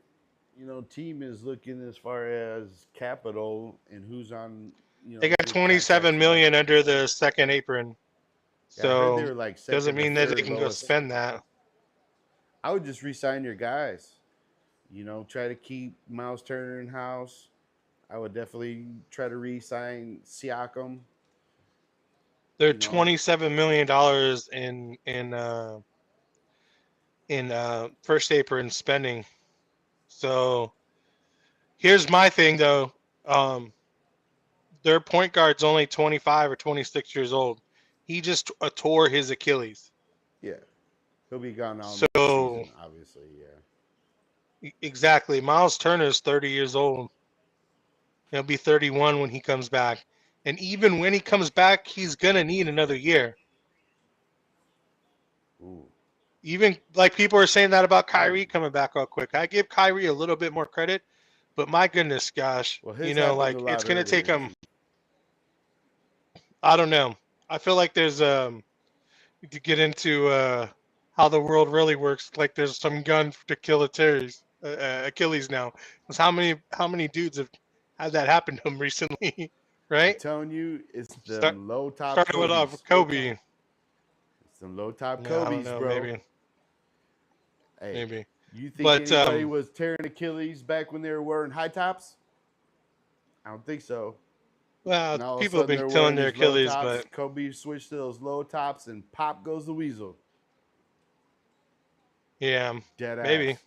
team is looking as far as capital and who's on They got good 27 contracts and million everything. under the second apron, Yeah, I heard they so were like doesn't second or mean that they third can go lowest. spend that. I would just resign your guys. Try to keep Miles Turner in house. I would definitely try to re-sign Siakam. They're You know, $27 million in first apron spending. So here's my thing though. Um, their point guard's only 25 or 26 years old. He just tore his Achilles. yeah, he'll be gone all next So season. Obviously, yeah. exactly, Miles Turner's 30 years old. He'll be 31 when he comes back. And even when he comes back, he's gonna need another year. Ooh, Even like people are saying that about ooh. Kyrie coming back real quick. I give Kyrie a little bit more credit, but my goodness, gosh, Well, his happened a like it's lot gonna take earlier him. too. I don't know. I feel like there's to get into how the world really works. Like there's some gun to kill Achilles now. 'Cause how many dudes have had that happen to them recently, I'm right? telling you, it's Start them low top started with Kobe's. Kobe. It's them low top Yeah, I don't Kobe's, know, bro. maybe, Hey, maybe, you think but anybody was tearing Achilles back when they were wearing high tops? I don't think so. well, And all of a people have sudden been they're killing wearing their these low Achilles, tops. but Kobe switched to those low tops, and pop goes the weasel. yeah, Dead maybe. ass.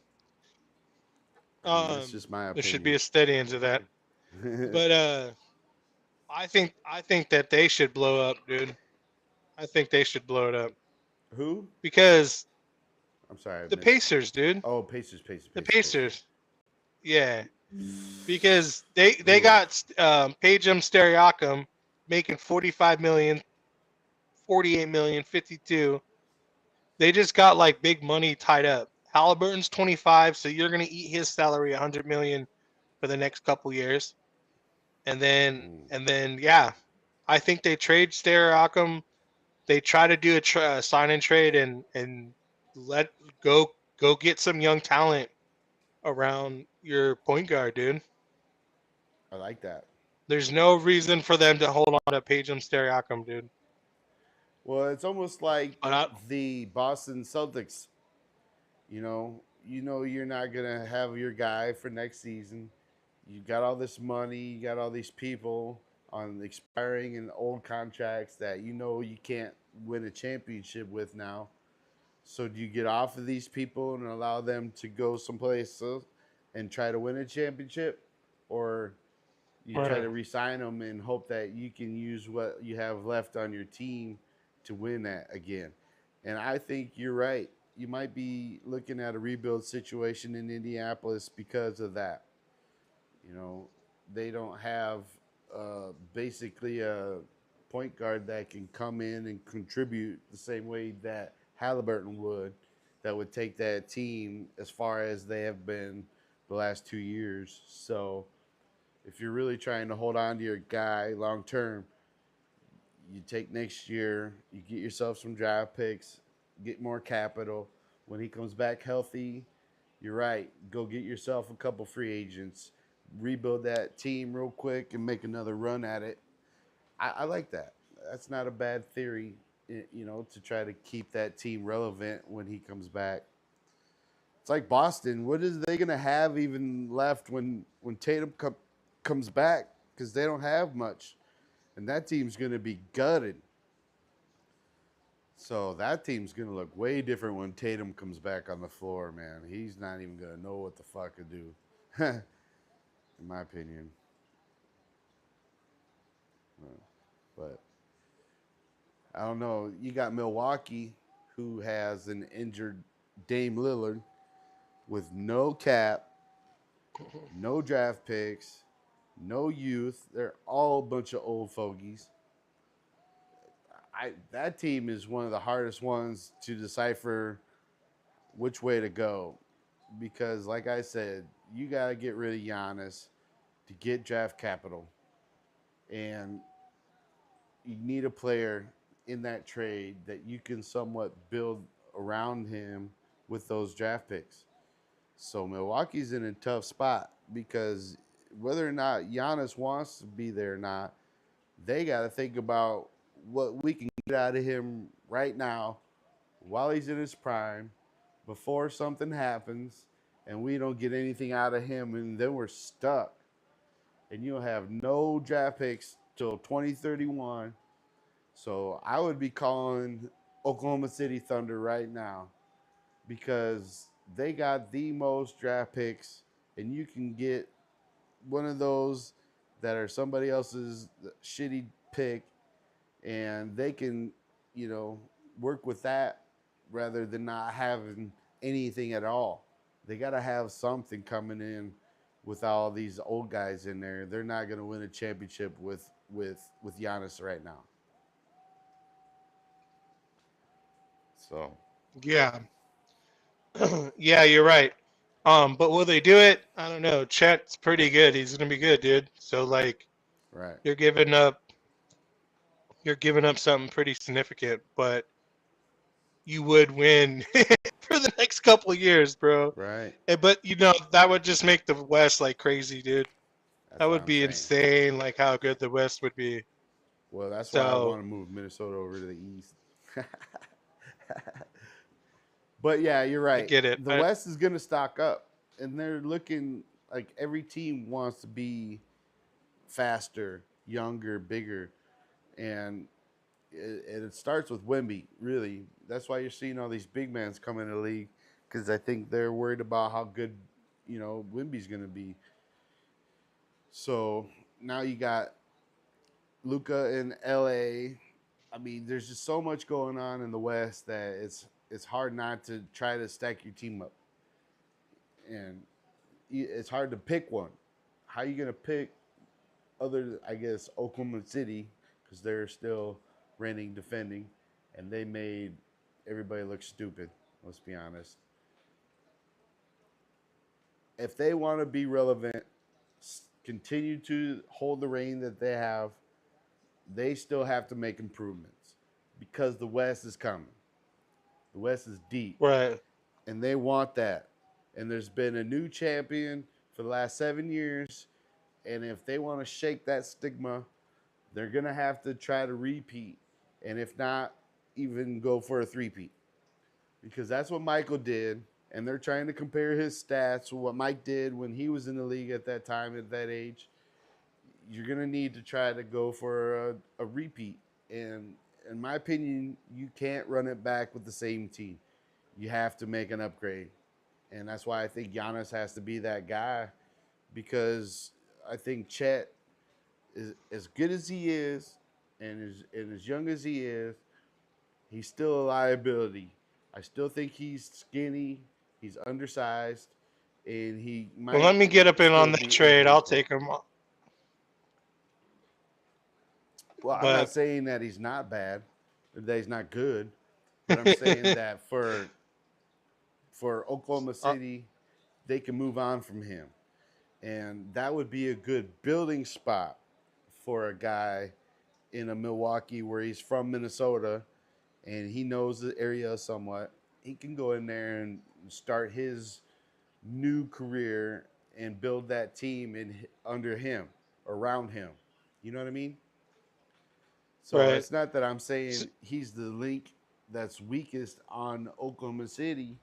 I mean, that's just my There should be opinion. a steady into that. But I think that they should blow up, dude. I think they should blow it up Who? because I'm sorry, I the missed. Pacers, dude. Oh, Pacers, Pacers, The Pacers, Pacers. Pacers, yeah, because they Ooh, got Pajam Steriakum making 45 million, 48 million, 52. They just got like big money tied up. Halliburton's 25, so you're gonna eat his salary 100 million for the next couple years, and then ooh. and then yeah, I think they trade Steriakum. They try to do a sign and trade and let go get some young talent around your point guard, dude. I like that. There's no reason for them to hold on to Pajam Steriakum, dude. Well, it's almost like But I, the Boston Celtics. You're not gonna have your guy for next season. You got all this money, you got all these people on expiring and old contracts that you can't win a championship with now. So do you get off of these people and allow them to go someplace else and try to win a championship, or you try right. to re-sign them and hope that you can use what you have left on your team to win that again? And I think you're right. You might be looking at a rebuild situation in Indianapolis because of that. You know, they don't have basically a point guard that can come in and contribute the same way that Halliburton would, that would take that team as far as they have been the last 2 years. So if you're really trying to hold on to your guy long term, you take next year, you get yourself some draft picks, get more capital. When he comes back healthy, you're right. Go get yourself a couple free agents, rebuild that team real quick, and make another run at it. I like that. That's not a bad theory, to try to keep that team relevant when he comes back. It's like Boston. What is they gonna have even left when Tatum comes back? Because they don't have much, and that team's gonna be gutted. So that team's gonna look way different when Tatum comes back on the floor, man. He's not even gonna know what the fuck to do, in my opinion. But I don't know. You got Milwaukee, who has an injured Dame Lillard with no cap, no draft picks, no youth. They're all a bunch of old fogies. That team is one of the hardest ones to decipher which way to go, because, like I said, you got to get rid of Giannis to get draft capital, and you need a player in that trade that you can somewhat build around him with those draft picks. So Milwaukee's in a tough spot because whether or not Giannis wants to be there or not, they got to think about what we can get out of him right now while he's in his prime before something happens and we don't get anything out of him, and then we're stuck. And you'll have no draft picks till 2031. So I would be calling Oklahoma City Thunder right now because they got the most draft picks, and you can get one of those that are somebody else's shitty pick, and they can, you know, work with that rather than not having anything at all. They got to have something coming in with all these old guys in there. They're not going to win a championship with Giannis right now. So Yeah. Yeah, you're right. But will they do it? I don't know. Chet's pretty good. He's gonna be good, dude. So like right, you're giving up you're giving up something pretty significant, but you would win for the next couple of years, bro. right. But you know, that would just make the West like crazy, dude. That's That what would I'm be saying. insane, like how good the West would be. Well, that's why I So want to move Minnesota over to the East. But yeah, you're I right. get it. The West is going to stock up, and they're looking like every team wants to be faster, younger, bigger, and it starts with Wemby. Really, that's why you're seeing all these big mans come in the league because I think they're worried about how good, Wemby's going to be. So now you got Luca in LA. I mean, there's just so much going on in the West that it's hard not to try to stack your team up, and it's hard to pick one. How you gonna pick other? I guess Oklahoma City because they're still reigning, defending, and they made everybody look stupid. Let's be honest. If they want to be relevant, continue to hold the reign that they have, they still have to make improvements because the West is coming. The West is deep, right. and they want that. And there's been a new champion for the last 7 years, and if they want to shake that stigma, they're gonna have to try to repeat, and if not, even go for a three-peat, because that's what Michael did. And they're trying to compare his stats to what Mike did when he was in the league at that time, at that age. You're gonna need to try to go for a repeat. And in my opinion, you can't run it back with the same team. You have to make an upgrade, and that's why I think Giannis has to be that guy. Because I think Chet is as good as he is, and as young as he is, he's still a liability. I still think he's skinny, he's undersized, and he Well, might let me get up in still on that be trade. injury I'll prone. take him. Well, I'm not But saying that he's not bad, or that he's not good, but I'm saying that for Oklahoma uh, City, they can move on from him, and that would be a good building spot for a guy in a Milwaukee where he's from Minnesota and he knows the area somewhat. He can go in there and start his new career and build that team in under him, around him. You know what I mean? So right. it's not that I'm S- saying he's the link that's weakest on Oklahoma City.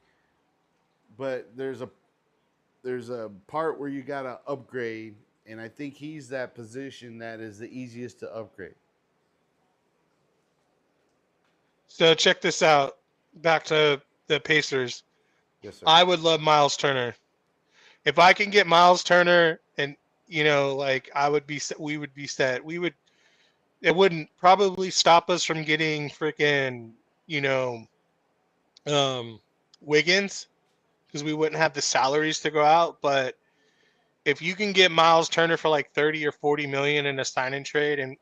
but there's a part where you gotta upgrade, and I think he's that position that is the easiest to upgrade. So check this out. Back to the Pacers. Yes, sir. I would love Miles Turner. If I can get Miles Turner, and like we would be set. It wouldn't probably stop us from getting freaking, you know, um, Wiggins, because we wouldn't have the salaries to go out. But if you can get Miles Turner for like 30 or 40 million in a sign and trade, and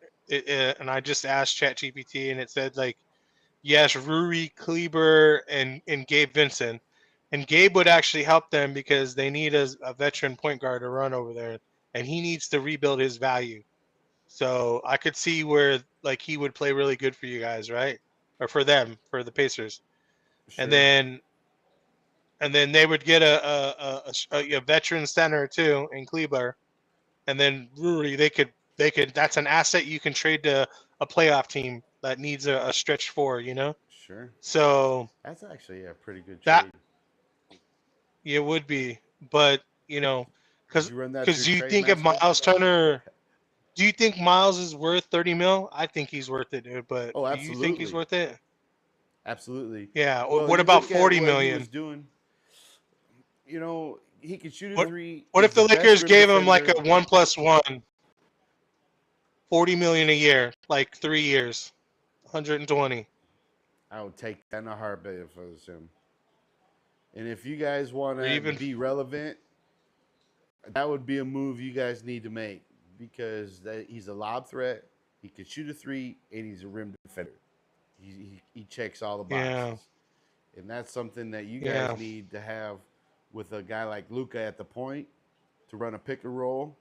I just asked ChatGPT and it said like, yes, Rui Kleber and Gabe Vincent. And Gabe would actually help them because they need a veteran point guard to run over there, and he needs to rebuild his value. So I could see where like he would play really good for you guys, right? Or for them, for the Pacers. And Sure. then and then they would get a veteran center too in Kleber. And then Ruri, they could that's an asset you can trade to a playoff team that needs a stretch four, Sure. So That's actually a pretty good that trade. it would be, but Did because you run that through because Trade Master? Do you think Miles is worth 30 mil? I think he's worth it, dude. But Oh, do you think he's absolutely. worth it? Absolutely. Yeah. Well, What you about look at 40 what he was million? doing. He could shoot a What three. what He's if the the best Lakers rim gave him like defender. a 1+1, 40 million a year, like 3 years, 120, I would take that in a heartbeat if I was him. And if you guys want or to even be relevant, that would be a move you guys need to make because he's a lob threat. He can shoot a three, and he's a rim defender. He checks all the yeah, boxes, and that's something that you guys yeah. need to have with a guy like Luca at the point to run a pick and roll,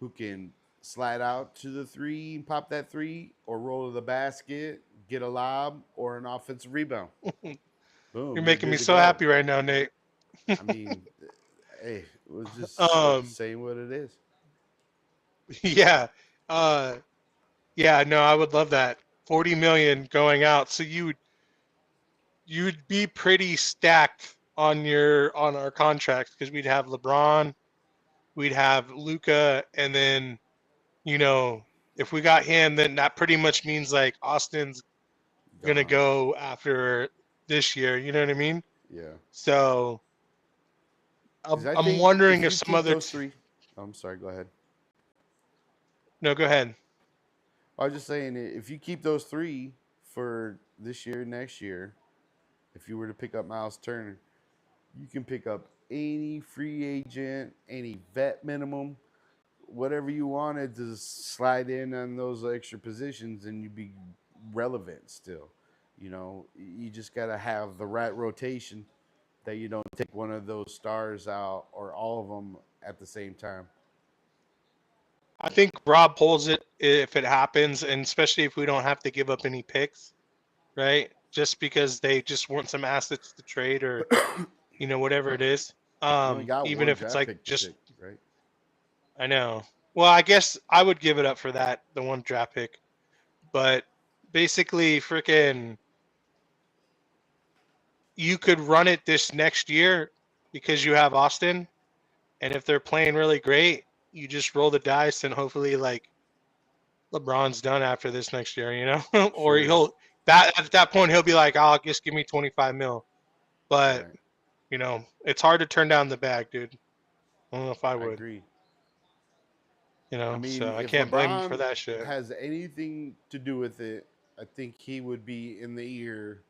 who can slide out to the three and pop that three, or roll to the basket, get a lob or an offensive rebound. You're Boom, you're making me good to so go. happy right now, Nate. I mean, hey, it was just um, saying what it is. yeah, uh, yeah. No, I would love that. 40 million going out, so you'd be pretty stacked on our contracts because we'd have LeBron, we'd have Luca, and then you know if we got him, then that pretty much means like Austin's gonna Gone. go after this year. You know what I mean? Yeah. So Because I I'm think wondering if if you some keep other. those three, oh, I'm sorry, go ahead. No, go ahead. I was just saying, if you keep those three for this year, next year, if you were to pick up Miles Turner, you can pick up any free agent, any vet minimum, whatever you wanted to slide in on those extra positions, and you'd be relevant still. You just got to have the right rotation that you don't take one of those stars out or all of them at the same time. I think Rob pulls it if it happens, and especially if we don't have to give up any picks, right? Just because they just want some assets to trade or whatever it is. You only got Even one if it's draft like pick to just pick, right? I know. Well, I guess I would give it up for that, the one draft pick. But basically, freaking, you could run it this next year because you have Austin, and if they're playing really great, you just roll the dice and hopefully like LeBron's done after this next year, or Sure. that at that point he'll be like, "Oh, just give me 25 mil." But Right. it's hard to turn down the bag, dude. I don't know if I I would, agree. I mean, so I if can't blame you for LeBron that shit. has anything to do with it, I think he would be in the ear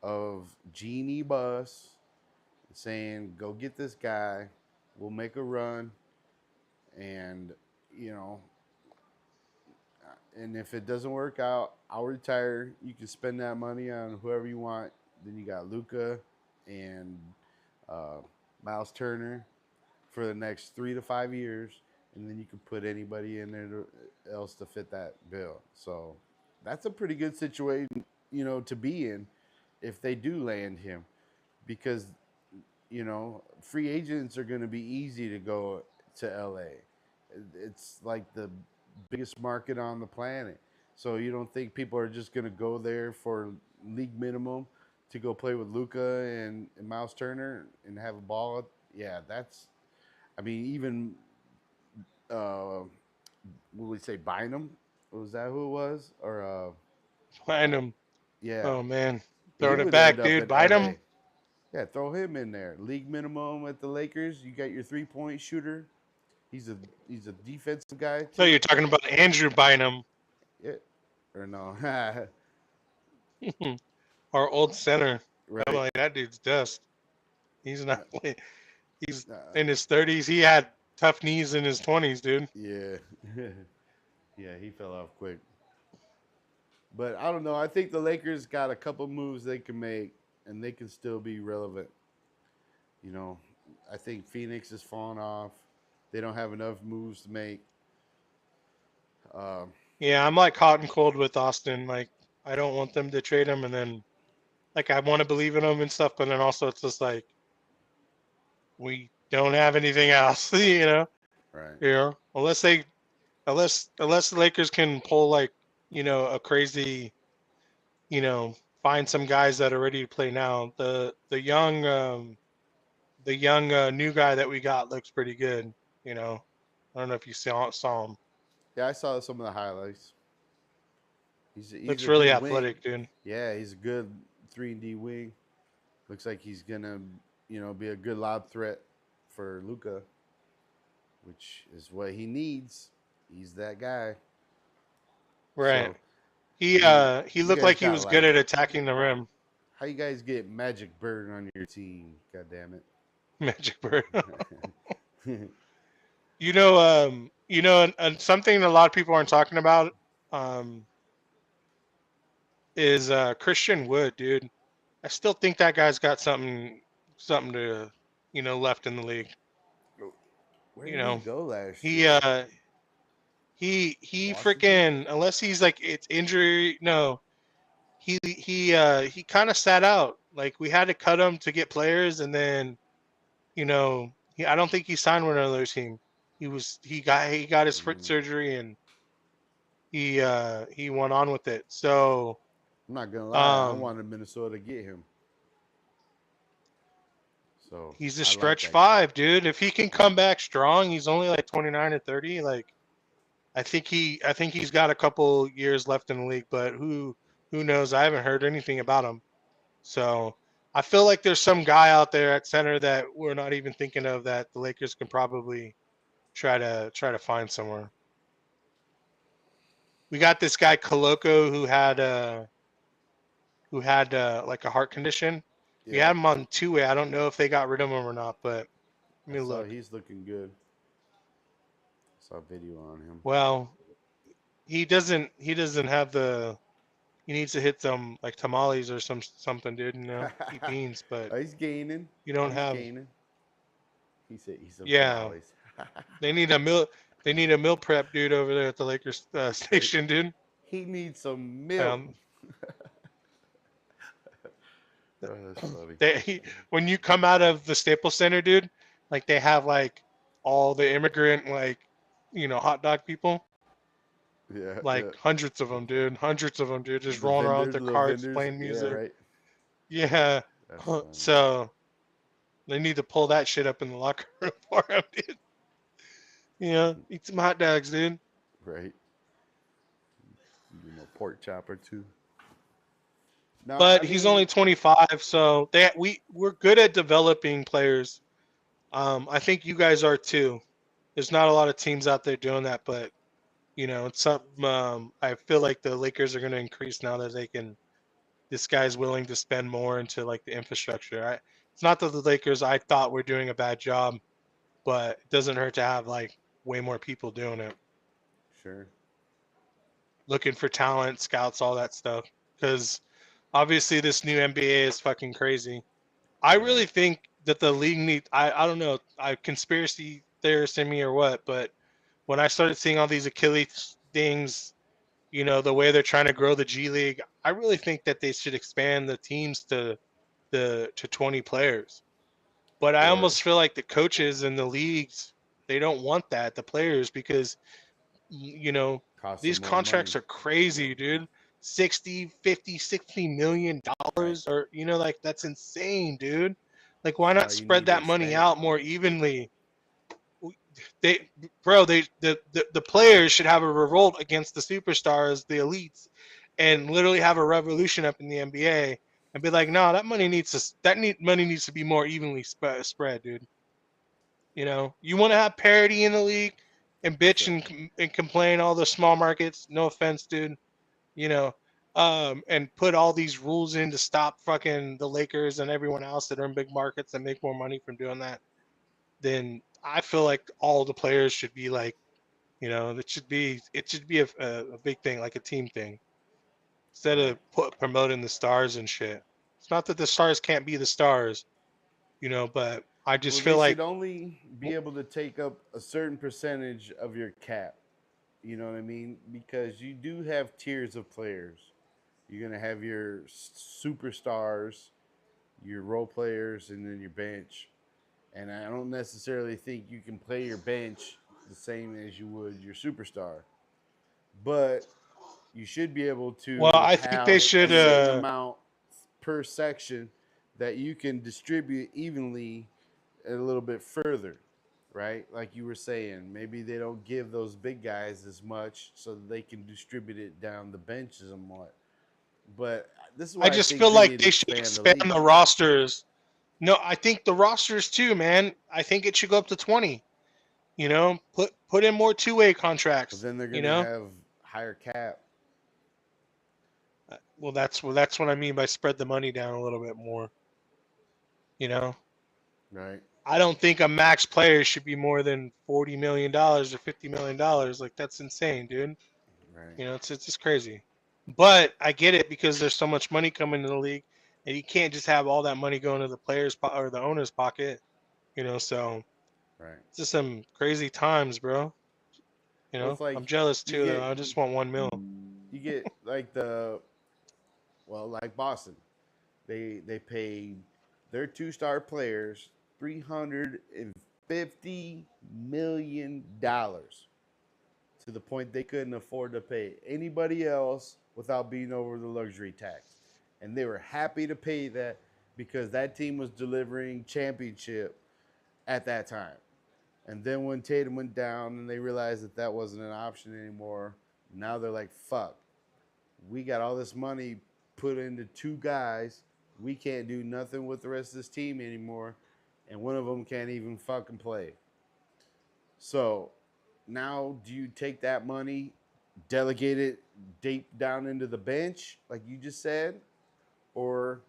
of Jeannie Buss saying, "Go get this guy. We'll make a run, and you know, and if it doesn't work out, I'll retire. You can spend that money on whoever you want. Then you got Luca and uh, Miles Turner for the next 3 to 5 years, and then you can put anybody in there else to fit that bill. So that's a pretty good situation, to be in if they do land him, because free agents are going to be easy to go to LA. It's like the biggest market on the planet. So you don't think people are just going to go there for league minimum to go play with Luca and Miles Turner and have a ball. Yeah, that's. I mean, even what would we say, Bynum? Was that who it was? Or Find him. yeah, Oh man, he throwing it would end back, up dude. in Bite him. L.A. Yeah, throw him in there. League minimum at the Lakers. You got your 3-point shooter. He's a he's a defensive guy So too. you're talking about Andrew Bynum, Yeah, or no? our old center. I'm Right. like, that dude's dust. He's not playing. He's Uh, in his 30s. He had tough knees in his 20s, dude. yeah, yeah, he fell off quick. But I don't know. I think the Lakers got a couple moves they can make, and they can still be relevant. You know, I think Phoenix is falling off. They don't have enough moves to make. Um, Yeah, I'm like hot and cold with Austin. Like, I don't want them to trade him, and then like I want to believe in him and stuff, but then also it's just like we don't have anything else, you know. right. You know, unless the Lakers can pull like a crazy, find some guys that are ready to play now. The young new guy that we got looks pretty good. You know, I don't know if you saw him. Yeah, I saw some of the highlights. He's Looks a really good wing. athletic, dude. Yeah, he's a good 3-and-D wing. Looks like he's gonna, be a good lob threat for Luca, which is what he needs. He's that guy. Right. So He you uh he you looked guys like he got was good like at attacking the rim. how you guys get Magic Bird on your team? God damn Magic Bird. it. And something a lot of people aren't talking about um is Christian Wood, dude. I still think that guy's got something to left in the league. Where You did he know, go last he year? uh he Washington? freaking, unless he's like it's injury, no, he kind of sat out. Like we had to cut him to get players, and then I don't think he signed with another team. He got his foot Mm, surgery, and he went on with it. So I'm not gonna lie, I um wanted Minnesota to get him. So he's a I like stretch that guy. five, dude. If he can come back strong, he's only like 29 or 30. Like I think he's got a couple years left in the league, but who knows? I haven't heard anything about him. So I feel like there's some guy out there at center that we're not even thinking of that the Lakers can probably try to find somewhere. We got this guy Koloko who had like a heart condition. We Yeah, had him on two-way. I don't know if they got rid of him or not, but let I me saw look. he's looking good. Saw a video on him. Well, he doesn't have the he needs to hit some like tamales or something, dude. Eat beans, but Oh, he's gaining. you don't He's have. gaining. He said he's some Yeah, tamales. they need a meal. They need a meal prep dude over there at the Lakers Right. station, dude. He needs some milk. Um, Oh, that's funny. when you come out of the Staples Center, dude, like they have like all the immigrant like hot dog people, Yeah, yeah. like hundreds of them, dude, just The rolling around with vendors, their little carts, vendors. playing Yeah, music. right. Yeah, That's funny. so they need to pull that shit up in the locker room for him, dude. Eat some hot dogs, dude. Right. Pork chop or two. No, I But he's mean, only 25, so we're good at developing players. I think you guys are too. There's not a lot of teams out there doing that, but it's something. I feel like the Lakers are going to increase now that they can. This guy's willing to spend more into like the infrastructure. It's not that the Lakers I thought were doing a bad job, but it doesn't hurt to have like way more people doing it, sure. looking for talent, scouts, all that stuff. Because obviously this new NBA is fucking crazy. I Right. really think that the league needs. I don't know. I conspiracy theorist in me or what, but when I started seeing all these Achilles things, the way they're trying to grow the G League, I really think that they should expand the teams to 20 players. But I Or almost feel like the coaches and the leagues, they don't want that, the players, because you know cost them these more money. contracts are crazy, dude. $60 million, or like that's insane, dude. Like, why That's not why you spread need to that money expand. out more evenly? They bro they the players should have a revolt against the superstars, the elites, and literally have a revolution up in the NBA and be like, no, money needs to be more evenly spread, dude. You want to have parity in the league and bitch So, and complain all the small markets. No offense, dude. You know, and put all these rules in to stop fucking the Lakers and everyone else that are in big markets and make more money from doing that. Then I feel like all the players should be like, it should be a big thing, like a team thing, instead right. of promoting the stars and shit. It's not that the stars can't be the stars, but I just Well, feel they like, should only be able to take up a certain percentage of your cap. You know what I mean? Because you do have tiers of players. You're gonna have your superstars, your role players, and then your bench. And I don't necessarily think you can play your bench the same as you would your superstar. But you should be able well, to I think they have a should. certain amount per section that you can distribute evenly a little bit further, right? Like you were saying, maybe they don't give those big guys as much so that they can distribute it down the bench somewhat. But this is I why I just think feel they like need to they should expand the expand league. the rosters. No, I think the rosters too, man. I think it should go up to 20. Put in more two-way But contracts. then they're gonna have higher cap, Well, that's what I mean by spread the money down a little bit more. You know, right? I don't think a max player should be more than $40 million or $50 million. Like, that's insane, dude. Right. It's just crazy. But I get it because there's so much money coming to the league, and you can't just have all that money going to the players' or the owner's pocket. So Right. it's just some crazy times, bro. Well, it's like I'm jealous you too, though. get I just want 1 mil. you get like like Boston. They paid their two-star players $350 million to the point they couldn't afford to pay anybody else without being over the luxury tax. And they were happy to pay that because that team was delivering championship at that time. And then when Tatum went down and they realized that that wasn't an option anymore, now they're like, fuck, we got all this money put into two guys. We can't do nothing with the rest of this team anymore. And one of them can't even fucking play. So now do you take that money, delegate it deep down into the bench, like you just said, or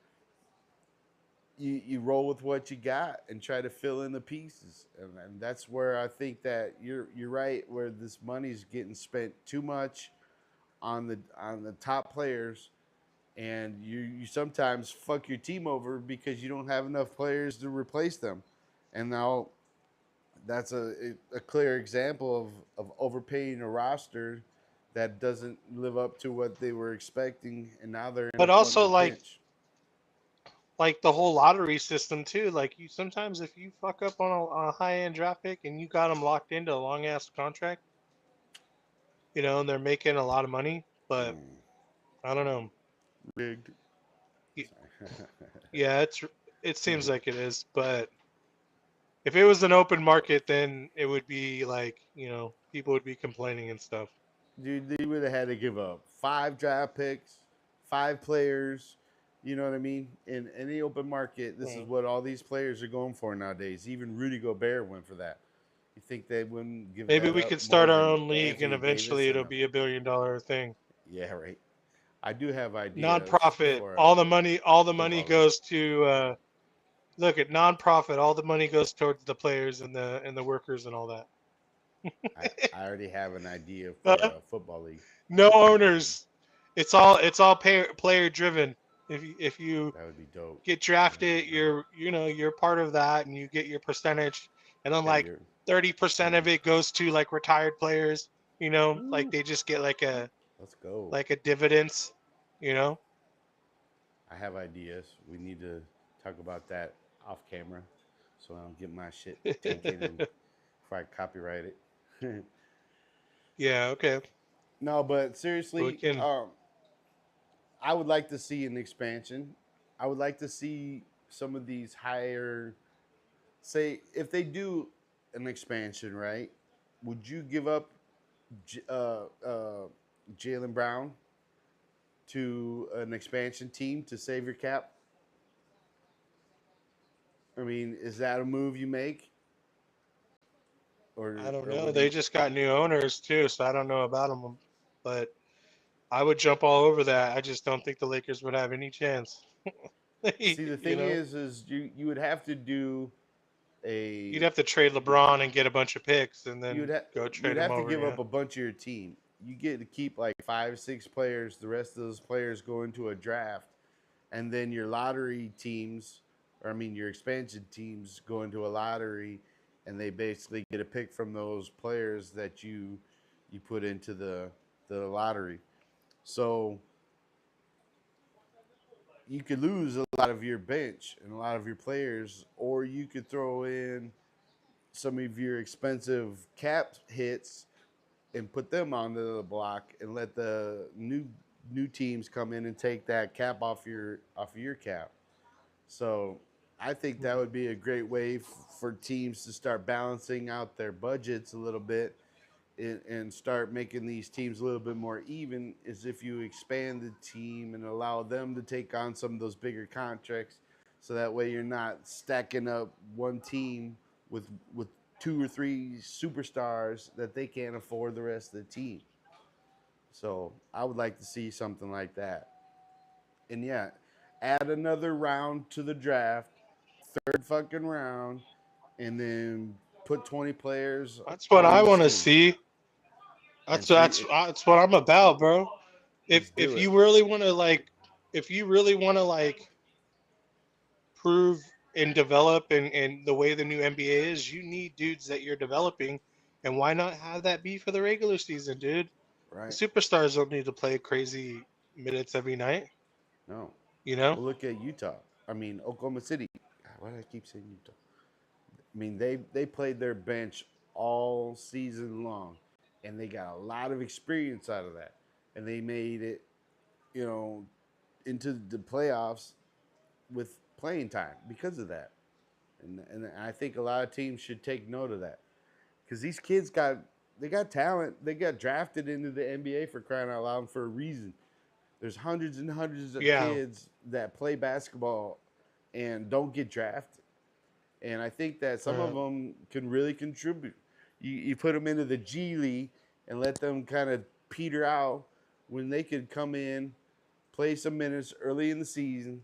you roll with what you got and try to fill in the pieces? And that's where I think that you're right, where this money's getting spent too much on the top players, and you sometimes fuck your team over because you don't have enough players to replace them. And now that's a clear example of overpaying a roster that doesn't live up to what they were expecting, and now they're in a But also, fucking like pinch. the whole lottery system too. Like, you sometimes, if you fuck up on a high end draft pick and you got them locked into a long ass contract, and they're making a lot of money, but Mm, I don't know. rigged. Y- Yeah, it seems like it is, but if it was an open market, then it would be like, people would be complaining and stuff. Dude, they would have had to give up 5 draft picks, 5 players. You know what I mean? In any open market, this is Mm. what all these players are going for nowadays. Even Rudy Gobert went for that. You think they wouldn't give Maybe that we could up more start our than own league and Anthony eventually Davis it'll and be $1 billion thing. yeah, right. I do have ideas Nonprofit. for All the money football league. goes to look at nonprofit. All the money goes towards the players and the workers and all that. I already have an idea for Uh, a football league. no owners. It's all player driven. If you That would be dope. get drafted, you're part of that, and you get your percentage, and then Yeah, like you're. 30% of it goes to like retired players. Like Woo, they just get like a let's go. like a dividends. You know. I have ideas. We need to talk about that off camera, so I don't get my shit taken and before I copyright it. Yeah. Okay. No, but We seriously, can. I would like to see an expansion. I would like to see some of these higher, say, if they do an expansion, right? Would you give up Jalen Brown to an expansion team to save your cap? I mean, is that a move you make, I don't or know. what do you? They just got new owners too, so I don't know about them. But I would jump all over that. I just don't think the Lakers would have any chance. See, the You thing know, is you would have to do you'd a have to trade LeBron and get a bunch of picks, and then go you'd trade him have to over. give Yeah. up a bunch of your team. You get to keep like 5, 6 players. The rest of those players go into a draft, and then your lottery teams, or I mean your expansion teams, go into a lottery, and they basically get a pick from those players that you put into the lottery. So you could lose a lot of your bench and a lot of your players, or you could throw in some of your expensive cap hits and put them onto the block and let the new teams come in and take that cap off of your cap. So I think that would be a great way for teams to start balancing out their budgets a little bit and start making these teams a little bit more even is if you expand the team and allow them to take on some of those bigger contracts so that way you're not stacking up one team with 2 or 3 superstars that they can't afford the rest of the team. So I would like to see something like that. And yeah, add another round to the draft, third fucking round, and then put 20 players That's what on I each want to team see. and That's what I'm about, bro. If let's do it. you really want to if you really want to prove and develop and the way the new NBA is, you need dudes that you're developing, and why not have that be for the regular season, dude? The Right? superstars don't need to play crazy minutes every night, No. you know? Well, look at Utah. I mean, Oklahoma City. God, why do I keep saying Utah? I mean, they played their bench all season long, and they got a lot of experience out of that, and they made it, you know, into the playoffs with playing time because of that. And I think a lot of teams should take note of that because these kids got talent. They got drafted into the NBA for crying out loud for a reason. There's hundreds and hundreds of Yeah. kids that play basketball and don't get drafted. And I think that some of Uh, them can really contribute. You put them into the G League and let them kind of peter out when they could come in, play some minutes early in the season,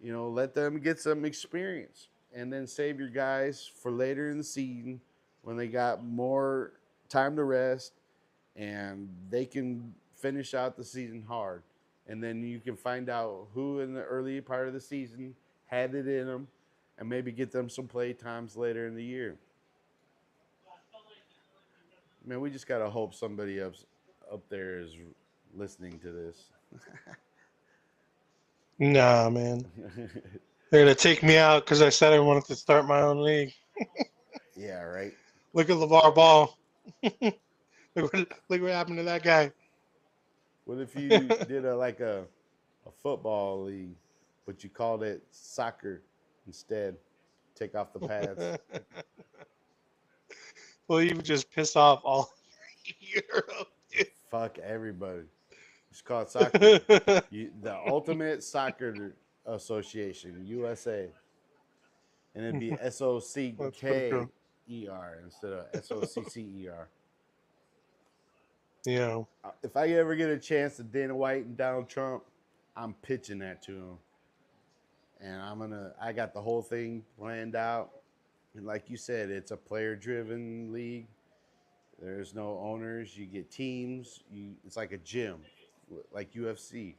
let them get some experience and then save your guys for later in the season when they got more time to rest and they can finish out the season hard. And then you can find out who in the early part of the season had it in them and maybe get them some play times later in the year. Man, we just got to hope somebody up there is listening to this. nah, man. They're gonna take me out because I said I wanted to start my own league. Yeah, right. Look at LeVar Ball. Look what happened to that guy. What if you did a football league, but you called it soccer instead? Take off the pads. Well, you would just piss off all Europe, Fuck everybody. Just call it soccer. dude. The Ultimate Soccer Association, USA, and it'd be That's pretty cool. SOCKER instead of SOCCER. Yeah. If I ever get a chance to Dana White and Donald Trump, I'm pitching that to him, and I got the whole thing planned out. And like you said, it's a player-driven league. There's no owners. You get teams. It's like a gym, like UFC.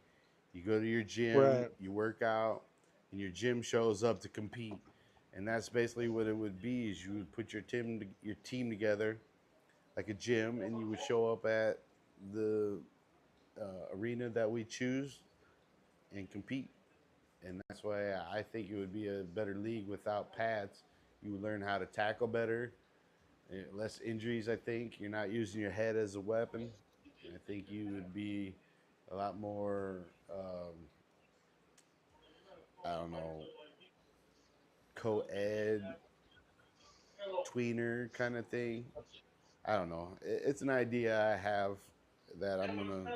You go to your gym, Right. you work out, and your gym shows up to compete. And that's basically what it would be: is you would put your team together like a gym, and you would show up at the arena that we choose and compete. And that's why I think it would be a better league without pads. You would learn how to tackle better, less injuries. I think you're not using your head as a weapon. I think you would be a lot more don't know, co-ed tweener kind of thing. I don't know. It's an idea I have that I'm gonna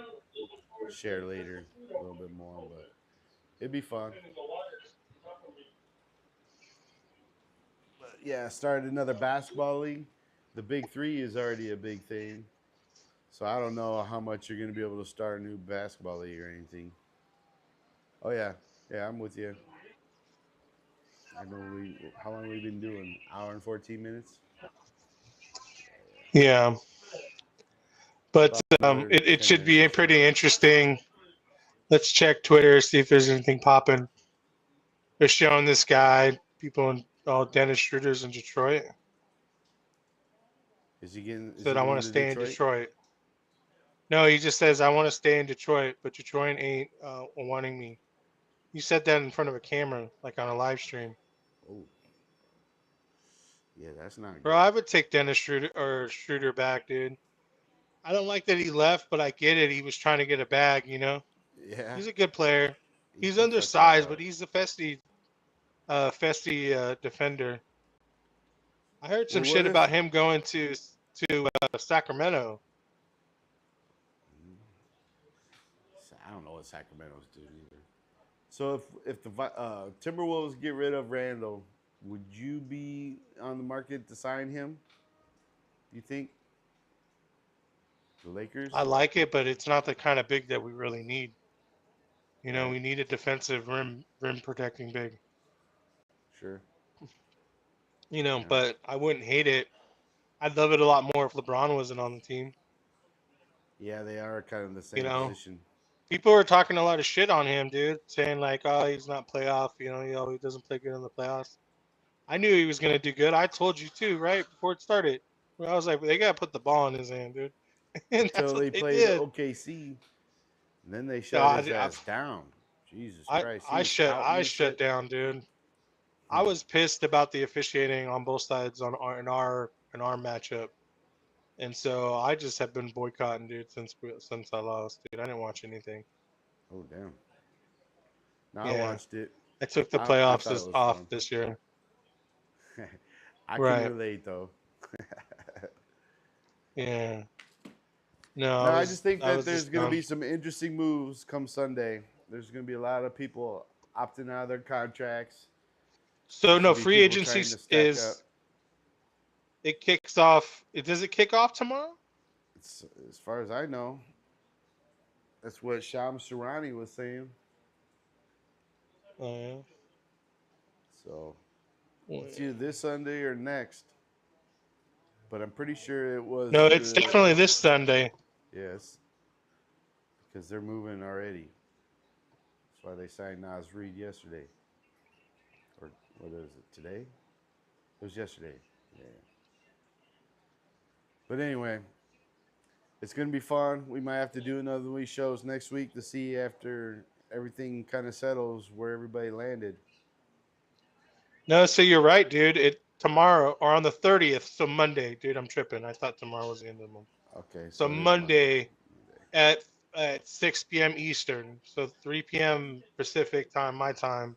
share later a little bit more, but it'd be fun. But yeah, started another basketball league. The Big Three is already a big thing, so I don't know how much you're gonna be able to start a new basketball league or anything. Oh yeah, yeah, I'm with you. I know we. How long we been doing? Hour and 14 minutes. Yeah, but About another it 10 should minutes be or so. pretty interesting. Let's check Twitter, see if there's anything popping. They're showing this guy, people in Dennis Schroeder's in Detroit. Is he getting? Is Said he I want going to to stay in Detroit? Detroit. No, he just says I want to stay in Detroit, but Detroit ain't wanting me. He said that in front of a camera, like on a live stream. Oh, yeah, that's not Bro, good. I would take Dennis Schroeder back, dude. I don't like that he left, but I get it. He was trying to get a bag, you know. Yeah, He's a good player. he He's kicks that crap undersized, but out. he's a festy defender. I heard some Well, shit what if? about him going to Sacramento. I don't know what Sacramento's doing either. So if the Timberwolves get rid of Randall, would you be on the market to sign him? You think the I Lakers? like it, but it's not the kind of big that we really need. You know, Right. we need a defensive rim protecting big. Sure. You know, Yeah. but I wouldn't hate it. I'd love it a lot more if LeBron wasn't on the team. Yeah, they are kind of the You same know, position. people are talking a lot of shit on him, dude, saying like, oh, he's not playoff. He doesn't play good in the playoffs. I knew he was gonna do good. I told you too, right before it started. I was like, they gotta put the ball in his hand, dude, and that's Until what they they played did. OKC, and then they No, shut his ass down. Jesus Christ, he I was shut pouting I and shut shit. down, dude. I was pissed about the officiating on both sides in our matchup, and so I just have been boycotting, dude, since I lost, dude. I didn't watch anything. Oh damn! No, I Yeah, watched it. I took the I playoffs thought it was off fun. this year. I can Right. relate though. Yeah. No, No, I just think I that was there's just going to dumb. be some interesting moves come Sunday. There's going to be a lot of people opting out of their contracts. So There's going no, to be free people agency trying to stack up. is it kicks off. Does it kick off tomorrow? It's, as far as I know, that's what Shams Sharani was saying. Oh So yeah. it's either this Sunday or next. But I'm pretty sure it No, was it's the definitely this Sunday. yes, because they're moving already. That's why they signed Nas Reed yesterday, or what is it today? It was yesterday. Yeah. But anyway, it's gonna be fun. We might have to do another week shows next week to see after everything kind of settles where everybody landed. No, so you're right, dude. It tomorrow or on the 30th, so Monday, dude. I'm tripping. I thought tomorrow was the end of the month. Okay, So so it is Monday. Monday at 6 p.m. Eastern, so 3 p.m. Pacific time, my time.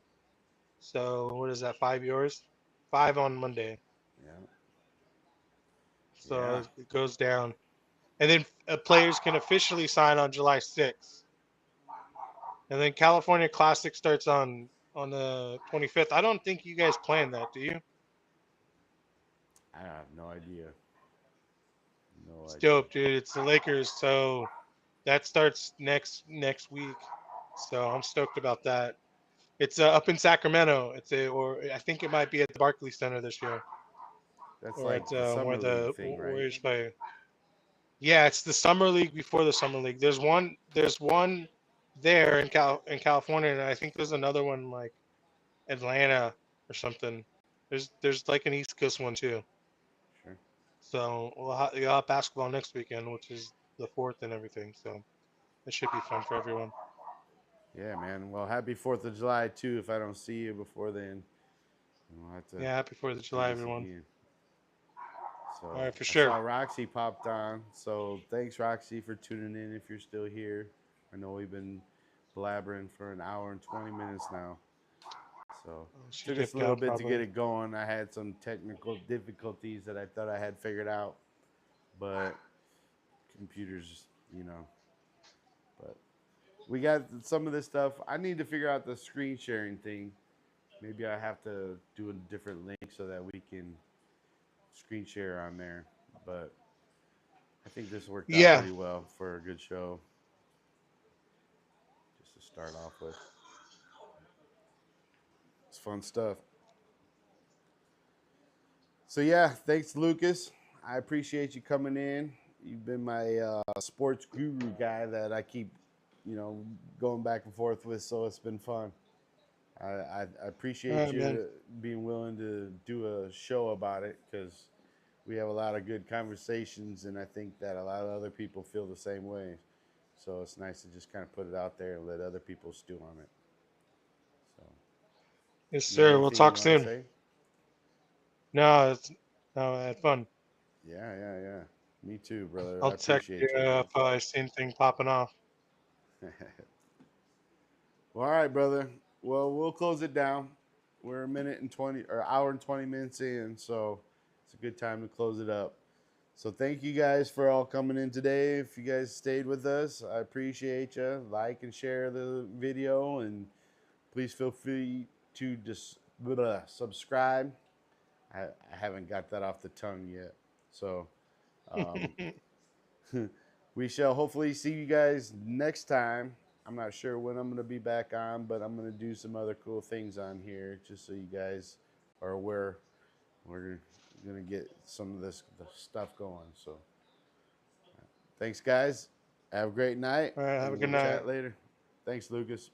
So what is that? 5 yours? 5 on Monday. Yeah, So yeah. it goes down, and then players can officially sign on July 6th, and then California Classic starts on the 25th. I don't think you guys planned that, do you? I have no idea. No It's idea. dope, dude. It's the Lakers, so that starts next week. So I'm stoked about that. It's up in Sacramento. Or I think it might be at the Barclays Center this year, That's or at like the where summer league the thing, right? Warriors play. Yeah, it's the summer league before the summer league. There's one there in California, and I think there's another one like Atlanta or something. There's like an East Coast one too. Sure. So you'll have basketball next weekend, which is the fourth and everything. So it should be fun for everyone. Yeah, man. Well, happy 4th of July too. If I don't see you before then, we'll have to Yeah, happy 4th of do July, this everyone. again. All So right, for I sure. saw Roxy popped on. So thanks, Roxy, for tuning in. If you're still here, I know we've been blabbering for an hour and 20 minutes now. So She took us a dipped little out bit to get probably. it going. I had some technical difficulties that I thought I had figured out, but computers, you know. But we got some of this stuff. I need to figure out the screen sharing thing. Maybe I have to do a different link so that we can screen share on there. But I think this worked out Yeah. pretty well for a good show, just to start off with. It's fun stuff. So yeah, thanks, Lucas. I appreciate you coming in. You've been my sports guru guy that I keep, going back and forth with. So it's been fun. I All appreciate right, man. you being willing to do a show about it because we have a lot of good conversations, and I think that a lot of other people feel the same way. So it's nice to just kind of put it out there and let other people stew on it. So, Yes, you have sir. We'll anything you talk want to soon. say? No, no, I had fun. Yeah, yeah, yeah. Me too, brother. I'll I text you appreciate you, if man. I see anything popping off. Well, all right, brother. Well, we'll close it down. We're a minute and 20 or hour and 20 minutes in, so it's a good time to close it up. So thank you guys for all coming in today. If you guys stayed with us, I appreciate you. Like and share the video, and please feel free to just subscribe. I haven't got that off the tongue yet. So um, we shall hopefully see you guys next time. I'm not sure when I'm going to be back on, but I'm going to do some other cool things on here just so you guys are aware. We're going to get some of this stuff going. So thanks, guys. Have a great night, All right, have a and good we'll night. chat later. Thanks, Lucas.